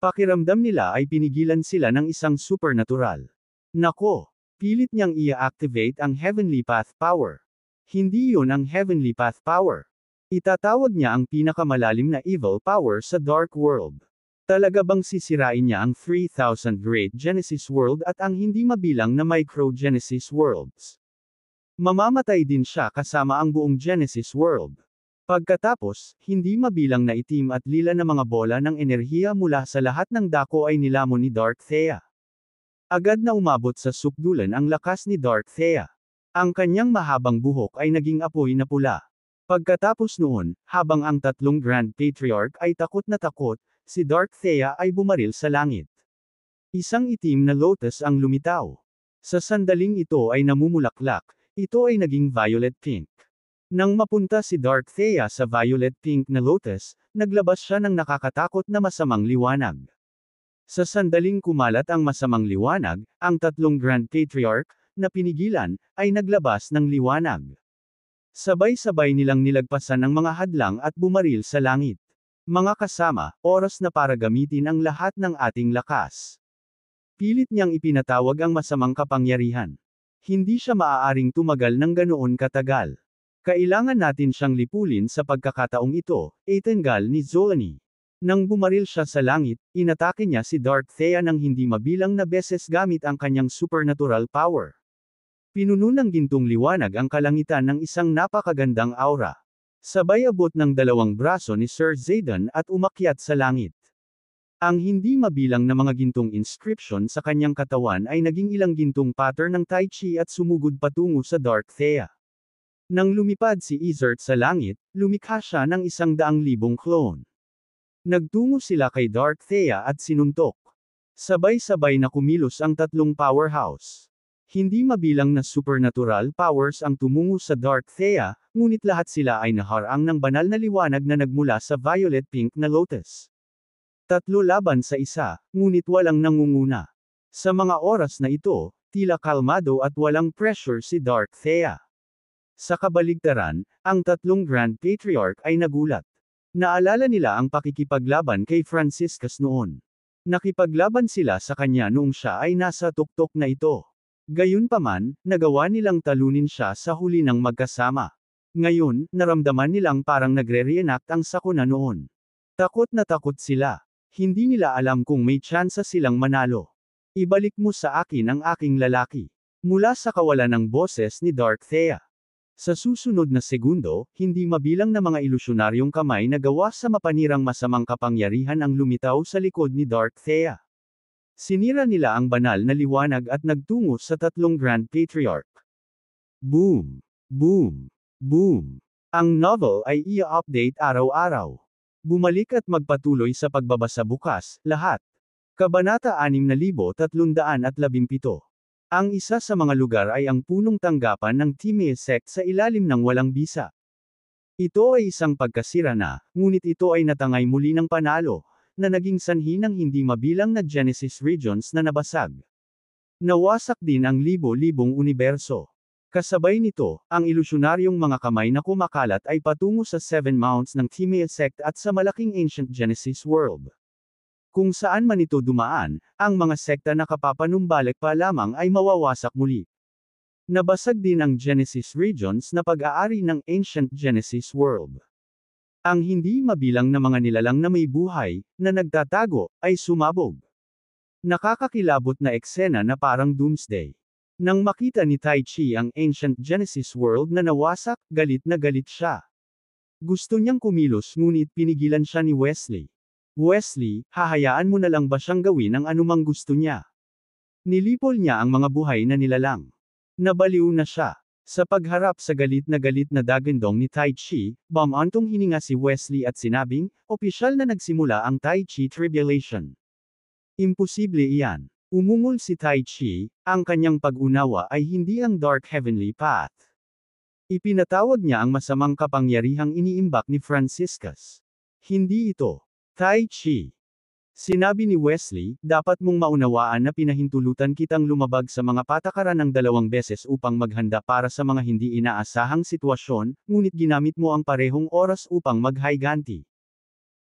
Pakiramdam nila ay pinigilan sila ng isang supernatural. Nako! Pilit niyang i-activate ang Heavenly Path Power. Hindi yun ang Heavenly Path Power. Itatawag niya ang pinakamalalim na evil power sa Dark World. Talaga bang sisirain niya ang 3,000 Great Genesis World at ang hindi mabilang na Micro Genesis Worlds? Mamamatay din siya kasama ang buong Genesis World. Pagkatapos, hindi mabilang na itim at lila na mga bola ng enerhiya mula sa lahat ng dako ay nilamon ni Dark Thea. Agad na umabot sa sukdulan ang lakas ni Dark Thea. Ang kanyang mahabang buhok ay naging apoy na pula. Pagkatapos noon, habang ang tatlong Grand Patriarch ay takot na takot, si Dark Thea ay bumaril sa langit. Isang itim na lotus ang lumitaw. Sa sandaling ito ay namumulaklak, ito ay naging violet pink. Nang mapunta si Dark Thea sa violet pink na lotus, naglabas siya ng nakakatakot na masamang liwanag. Sa sandaling kumalat ang masamang liwanag, ang tatlong Grand Patriarch, na pinigilan, ay naglabas ng liwanag. Sabay-sabay nilang nilagpasan ang mga hadlang at bumaril sa langit. Mga kasama, oras na para gamitin ang lahat ng ating lakas. Pilit niyang ipinatawag ang masamang kapangyarihan. Hindi siya maaaring tumagal ng ganoon katagal. Kailangan natin siyang lipulin sa pagkakataong ito, itingal ni Zolani. Nang bumaril siya sa langit, inatake niya si Dark Thea ng hindi mabilang na beses gamit ang kanyang supernatural power. Pinuno ng gintong liwanag ang kalangitan ng isang napakagandang aura. Sabay abot ng dalawang braso ni Sir Zayden at umakyat sa langit. Ang hindi mabilang na mga gintong inscription sa kanyang katawan ay naging ilang gintong pattern ng Tai Chi at sumugod patungo sa Dark Thea. Nang lumipad si Izzard sa langit, lumikha siya ng 100,000 clone. Nagtungo sila kay Dark Thea at sinuntok. Sabay-sabay na kumilos ang tatlong powerhouse. Hindi mabilang na supernatural powers ang tumungo sa Dark Thea, ngunit lahat sila ay naharang ng banal na liwanag na nagmula sa violet pink na lotus. 3 laban sa 1, ngunit walang nangunguna. Sa mga oras na ito, tila kalmado at walang pressure si Dark Thea. Sa kabaligtaran, ang tatlong Grand Patriarch ay nagulat. Naalala nila ang pakikipaglaban kay Franciscus noon. Nakipaglaban sila sa kanya noong siya ay nasa tuktok na ito. Gayunpaman, nagawa nilang talunin siya sa huli ng magkasama. Ngayon, naramdaman nilang parang nagre-reenact ang sakuna noon. Takot na takot sila. Hindi nila alam kung may tsansa silang manalo. Ibalik mo sa akin ang aking lalaki. Mula sa kawalan ng boses ni Dark Thea. Sa susunod na segundo, hindi mabilang na mga ilusyonaryong kamay na gawa sa mapanirang masamang kapangyarihan ang lumitaw sa likod ni Dark Thea. Sinira nila ang banal na liwanag at nagtungo sa tatlong Grand Patriarch. Boom! Boom! Boom! Ang novel ay i-update araw-araw. Bumalik at magpatuloy sa pagbabasa bukas, lahat. Kabanata 6317. Ang isa sa mga lugar ay ang punong tanggapan ng Timea sect sa ilalim ng walang bisa. Ito ay isang pagkasira na, ngunit ito ay natangay muli ng panalo, na naging sanhi ng hindi mabilang na Genesis regions na nabasag. Nawasak din ang libo-libong universo. Kasabay nito, ang ilusyonaryong mga kamay na kumakalat ay patungo sa Seven Mounts ng Timea sect at sa malaking ancient Genesis world. Kung saan man ito dumaan, ang mga sekta na kapapanumbalik pa lamang ay mawawasak muli. Nabasag din ang Genesis regions na pag-aari ng ancient Genesis world. Ang hindi mabilang na mga nilalang na may buhay, na nagtatago, ay sumabog. Nakakakilabot na eksena na parang doomsday. Nang makita ni Tai Chi ang ancient Genesis world na nawasak, galit na galit siya. Gusto niyang kumilos ngunit pinigilan siya ni Wesley. Wesley, hahayaan mo na lang ba siyang gawin ang anumang gusto niya? Nilipol niya ang mga buhay na nilalang. Nabaliw na siya. Sa pagharap sa galit na dagandong ni Tai Chi, bumantong hininga si Wesley at sinabing, opisyal na nagsimula ang Tai Chi Tribulation. Imposible iyan. Umungol si Tai Chi, ang kanyang pag-unawa ay hindi ang Dark Heavenly Path. Ipinatawag niya ang masamang kapangyarihang iniimbak ni Franciscus. Hindi ito. Tai Chi. Sinabi ni Wesley, dapat mong maunawaan na pinahintulutan kitang lumabag sa mga patakaran ng 2 beses upang maghanda para sa mga hindi inaasahang sitwasyon, ngunit ginamit mo ang parehong oras upang maghayganti.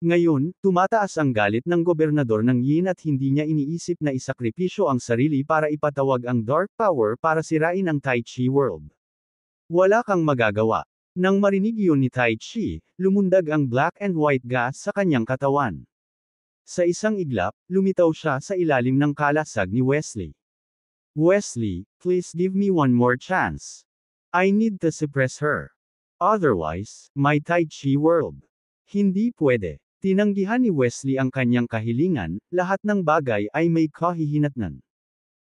Ngayon, tumataas ang galit ng gobernador ng Yin at hindi niya iniisip na isakripisyo ang sarili para ipatawag ang Dark Power para sirain ang Tai Chi World. Wala kang magagawa. Nang marinig iyon ni Tai Chi, lumundag ang black and white gas sa kanyang katawan. Sa isang iglap, lumitaw siya sa ilalim ng kalasag ni Wesley. Wesley, please give me one more chance. I need to suppress her. Otherwise, my Tai Chi world. Hindi pwede. Tinanggihan ni Wesley ang kanyang kahilingan, lahat ng bagay ay may kahihinatnan.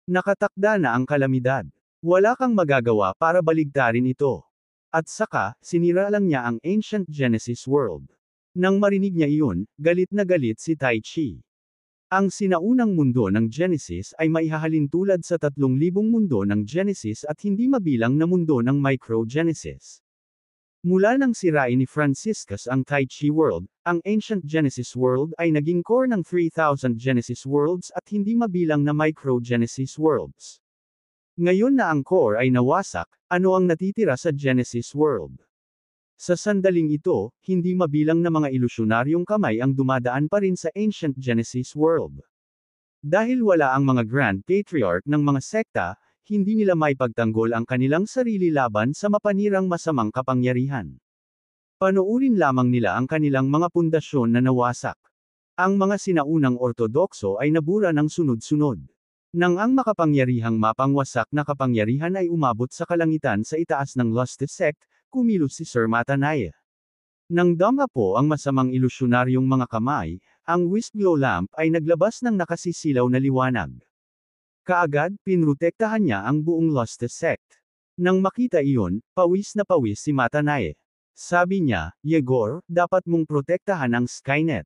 Nakatakda na ang kalamidad. Wala kang magagawa para baligtarin ito. At saka, sinira lang niya ang ancient Genesis world. Nang marinig niya iyon, galit na galit si Tai Chi. Ang sinaunang mundo ng Genesis ay maihahalin tulad sa 3,000 mundo ng Genesis at hindi mabilang na mundo ng Micro-Genesis. Mula nang sirain ni Franciscus ang Tai Chi world, ang ancient Genesis world ay naging core ng 3,000 Genesis worlds at hindi mabilang na Micro-Genesis worlds. Ngayon na ang core ay nawasak, ano ang natitira sa Genesis world? Sa sandaling ito, hindi mabilang na mga ilusyonaryong kamay ang dumadaan pa rin sa ancient Genesis world. Dahil wala ang mga Grand Patriarch ng mga sekta, hindi nila maipagtanggol ang kanilang sarili laban sa mapanirang masamang kapangyarihan. Panoorin lamang nila ang kanilang mga pundasyon na nawasak. Ang mga sinaunang ortodokso ay nabura ng sunod-sunod. Nang ang makapangyarihang mapangwasak na kapangyarihan ay umabot sa kalangitan sa itaas ng Lost sect, kumilos si Sir Matanaya. Nang dama po ang masamang ilusyonaryong mga kamay, ang Wisp Glow Lamp ay naglabas ng nakasisilaw na liwanag. Kaagad, pinrotektahan niya ang buong Lost sect. Nang makita iyon, pawis na pawis si Matanaya. Sabi niya, Yegor, dapat mong protektahan ang Skynet.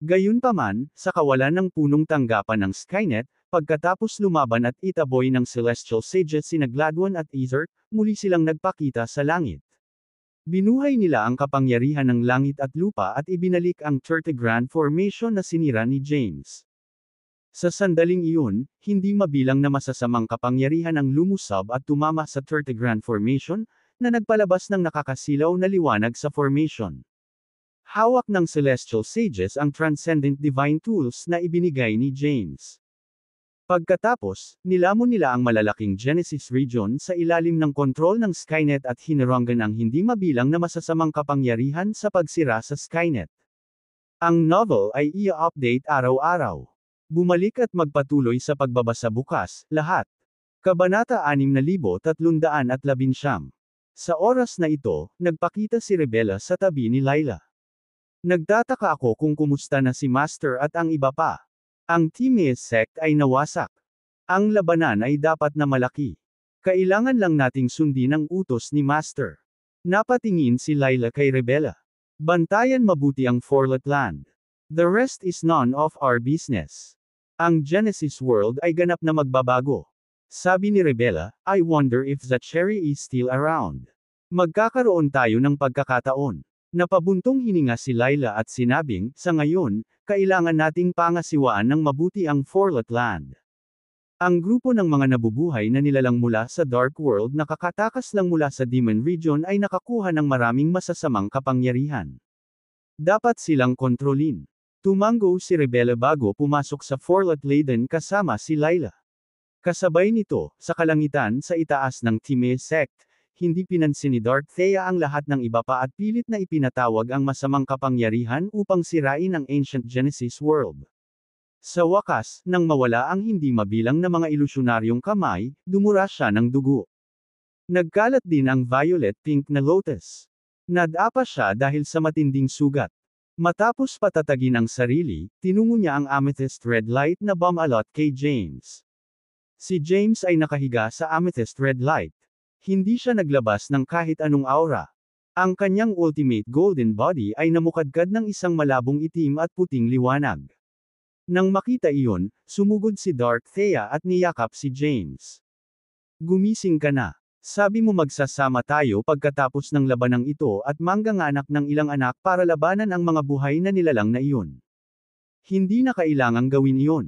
Gayunpaman, sa kawalan ng punong tanggapan ng Skynet, pagkatapos lumaban at itaboy ng Celestial Sages sina Gladwin at Ether, muli silang nagpakita sa langit. Binuhay nila ang kapangyarihan ng langit at lupa at ibinalik ang 30 Grand Formation na sinira ni James. Sa sandaling iyon, hindi mabilang na masasamang kapangyarihan ang lumusab at tumama sa 30 Grand Formation, na nagpalabas ng nakakasilaw na liwanag sa formation. Hawak ng Celestial Sages ang Transcendent Divine Tools na ibinigay ni James. Pagkatapos, nilamon nila ang malalaking Genesis region sa ilalim ng kontrol ng Skynet at hinaranggan ang hindi mabilang na masasamang kapangyarihan sa pagsira sa Skynet. Ang novel ay i-update araw-araw. Bumalik at magpatuloy sa pagbabasa bukas, lahat. Kabanata 6319. Sa oras na ito, nagpakita si Rebella sa tabi ni Layla. Nagtataka ako kung kumusta na si Master at ang iba pa. Ang Timaeus sect ay nawasak. Ang labanan ay dapat na malaki. Kailangan lang nating sundin ang utos ni Master. Napatingin si Layla kay Rebella. Bantayan mabuti ang Forlet Land. The rest is none of our business. Ang Genesis world ay ganap na magbabago. Sabi ni Rebella, I wonder if Zachary is still around. Magkakaroon tayo ng pagkakataon. Napabuntong hininga si Layla at sinabing, sa ngayon, kailangan nating pangasiwaan ng mabuti ang Forlet Land. Ang grupo ng mga nabubuhay na nilalang mula sa Dark World na kakatakas lang mula sa Demon Region ay nakakuha ng maraming masasamang kapangyarihan. Dapat silang kontrolin. Tumango si Rebella bago pumasok sa Forlet Laden kasama si Layla. Kasabay nito, sa kalangitan sa itaas ng Timaeus sect, hindi pinansin ni Dark Thea ang lahat ng iba pa at pilit na ipinatawag ang masamang kapangyarihan upang sirain ang Ancient Genesis World. Sa wakas, nang mawala ang hindi mabilang na mga ilusyonaryong kamay, dumura siya ng dugo. Nagkalat din ang violet-pink na lotus. Nadapa siya dahil sa matinding sugat. Matapos patatagin ang sarili, tinungo niya ang amethyst red light na bumalot kay James. Si James ay nakahiga sa amethyst red light. Hindi siya naglabas ng kahit anong aura. Ang kanyang ultimate golden body ay namukadkad ng isang malabong itim at puting liwanag. Nang makita iyon, sumugod si Dark Thea at niyakap si James. Gumising ka na. Sabi mo magsasama tayo pagkatapos ng labanang ito at manganganak ng ilang anak para labanan ang mga buhay na nilalang na iyon. Hindi na kailangang gawin iyon.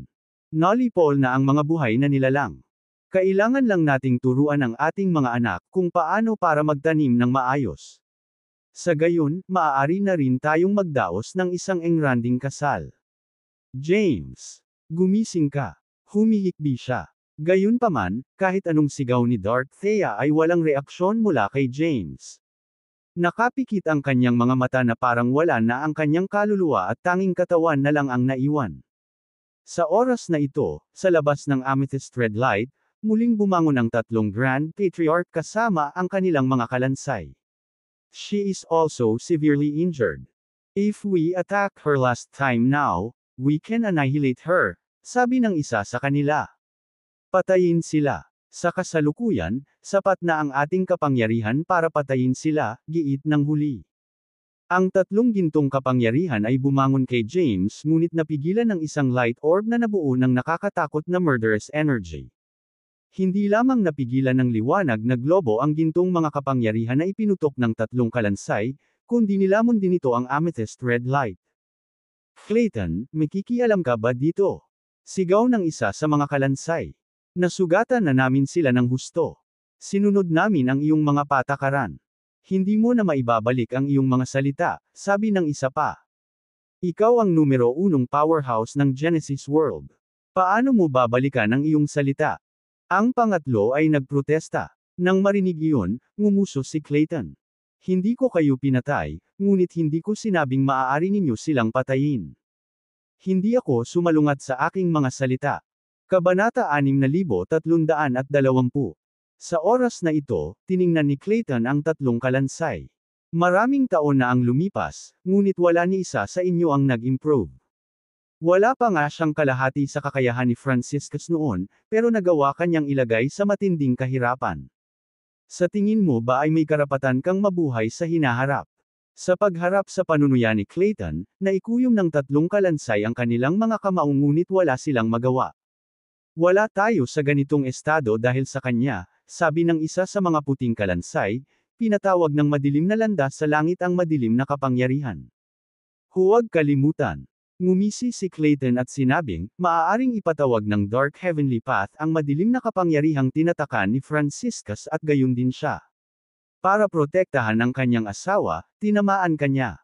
Nalipol na ang mga buhay na nilalang. Kailangan lang nating turuan ang ating mga anak kung paano para magtanim ng maayos. Sa gayon, maaari na rin tayong magdaos ng isang engranding kasal. James! Gumising ka. Humihikbi siya. Gayunpaman, kahit anong sigaw ni Dark Thea ay walang reaksyon mula kay James. Nakapikit ang kanyang mga mata na parang wala na ang kanyang kaluluwa at tanging katawan na lang ang naiwan. Sa oras na ito, sa labas ng amethyst red light, muling bumangon ang tatlong Grand Patriarch kasama ang kanilang mga kalansay. She is also severely injured. If we attack her last time now, we can annihilate her, sabi ng isa sa kanila. Patayin sila. Sa kasalukuyan, sapat na ang ating kapangyarihan para patayin sila, giit ng huli. Ang tatlong gintong kapangyarihan ay bumangon kay James ngunit napigilan ng isang light orb na nabuo ng nakakatakot na murderous energy. Hindi lamang napigilan ng liwanag na globo ang gintong mga kapangyarihan na ipinutok ng tatlong kalansay, kundi nilamon din ito ang amethyst red light. Clayton, may kikialam ka ba dito? Sigaw ng isa sa mga kalansay. Nasugatan na namin sila ng husto. Sinunod namin ang iyong mga patakaran. Hindi mo na maibabalik ang iyong mga salita, sabi ng isa pa. Ikaw ang numero unong powerhouse ng Genesis World. Paano mo babalikan ang iyong salita? Ang pangatlo ay nagprotesta. Nang marinig iyon, ngumuso si Clayton. Hindi ko kayo pinatay, ngunit hindi ko sinabing maaari ninyo silang patayin. Hindi ako sumalungat sa aking mga salita. Kabanata 6320. Sa oras na ito, tiningnan ni Clayton ang tatlong kalansay. Maraming taon na ang lumipas, ngunit wala ni isa sa inyo ang nag-improve. Wala pa nga siyang kalahati sa kakayahan ni Franciscus noon, pero nagawa kanyang ilagay sa matinding kahirapan. Sa tingin mo ba ay may karapatan kang mabuhay sa hinaharap? Sa pagharap sa panunuyan ni Clayton, naikuyom ng tatlong kalansay ang kanilang mga kamao ngunit wala silang magawa. Wala tayo sa ganitong estado dahil sa kanya, sabi ng isa sa mga puting kalansay, pinatawag ng madilim na landas sa langit ang madilim na kapangyarihan. Huwag kalimutan. Ngumisi si Clayton at sinabing, maaaring ipatawag ng Dark Heavenly Path ang madilim na kapangyarihang tinatakan ni Franciscus at gayon din siya. Para protektahan ang kanyang asawa, tinamaan kanya.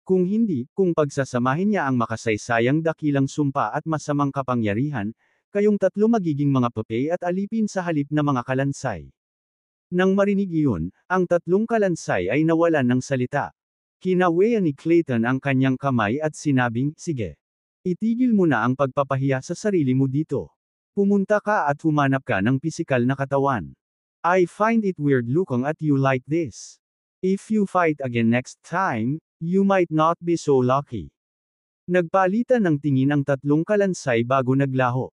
Kung hindi, kung pagsasamahin niya ang makasaysayang dakilang sumpa at masamang kapangyarihan, kayong tatlo magiging mga papay at alipin sa halip na mga kalansay. Nang marinig iyon, ang tatlong kalansay ay nawalan ng salita. Kinawean ni Clayton ang kanyang kamay at sinabing, sige. Itigil mo na ang pagpapahiya sa sarili mo dito. Pumunta ka at humanap ka ng pisikal na katawan. I find it weird looking at you like this. If you fight again next time, you might not be so lucky. Nagpalitan ng tingin ang tatlong kalansay bago naglaho.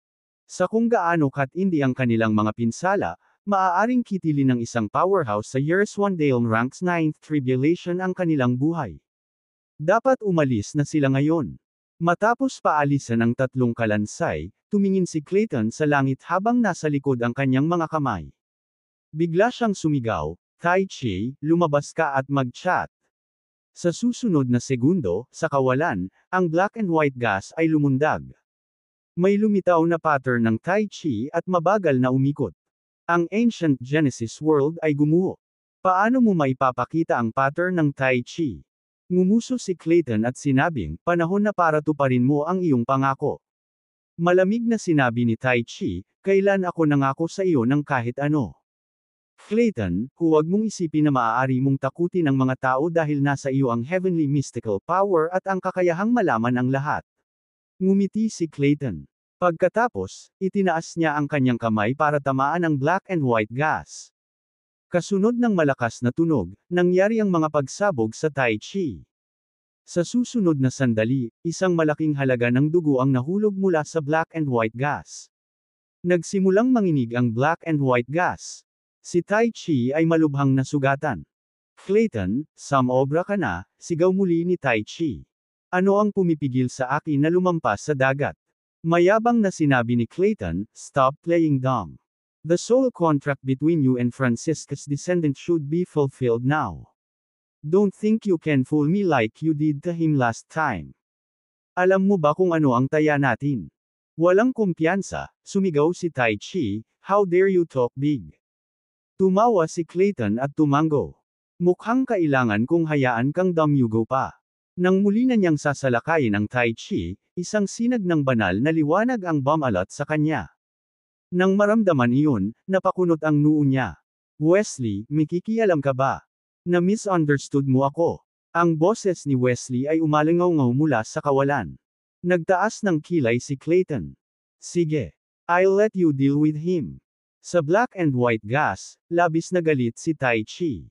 Sa kung gaano katindi ang kanilang mga pinsala, maaaring kitilin ng isang powerhouse sa years one Dale ranks 9th tribulation ang kanilang buhay. Dapat umalis na sila ngayon. Matapos paalisan ang tatlong kalansay, tumingin si Clayton sa langit habang nasa likod ang kanyang mga kamay. Bigla siyang sumigaw, Tai Chi, lumabas ka at mag-chat. Sa susunod na segundo, sa kawalan, ang black and white gas ay lumundag. May lumitaw na pattern ng Tai Chi at mabagal na umikot. Ang ancient Genesis world ay gumuho. Paano mo maipapakita ang pattern ng Tai Chi? Ngumuso si Clayton at sinabing, panahon na para tuparin mo ang iyong pangako. Malamig na sinabi ni Tai Chi, kailan ako nangako sa iyo ng kahit ano. Clayton, huwag mong isipin na maaari mong takutin ang mga tao dahil nasa iyo ang heavenly mystical power at ang kakayahang malaman ang lahat. Ngumiti si Clayton. Pagkatapos, itinaas niya ang kanyang kamay para tamaan ang black and white gas. Kasunod ng malakas na tunog, nangyari ang mga pagsabog sa Tai Chi. Sa susunod na sandali, isang malaking halaga ng dugo ang nahulog mula sa black and white gas. Nagsimulang manginig ang black and white gas. Si Tai Chi ay malubhang nasugatan. Clayton, sumobra ka na, sigaw muli ni Tai Chi. Ano ang pumipigil sa akin na lumampas sa dagat? Mayabang na sinabi ni Clayton, stop playing dumb. The soul contract between you and Francisca's descendant should be fulfilled now. Don't think you can fool me like you did to him last time. Alam mo ba kung ano ang taya natin? Walang kumpiyansa, sumigaw si Tai Chi, how dare you talk big? Tumawa si Clayton at tumango. Mukhang kailangan kong hayaan kang damyugo pa. Nang muli na niyang sasalakayin ang Tai Chi, isang sinag ng banal na liwanag ang bumalat sa kanya. Nang maramdaman iyon, napakunot ang noo niya. Wesley, mikikialam ka ba? Na misunderstood mo ako. Ang boses ni Wesley ay umalingaw-ngaw mula sa kawalan. Nagtaas ng kilay si Clayton. Sige. I'll let you deal with him. Sa black and white gas, labis na galit si Tai Chi.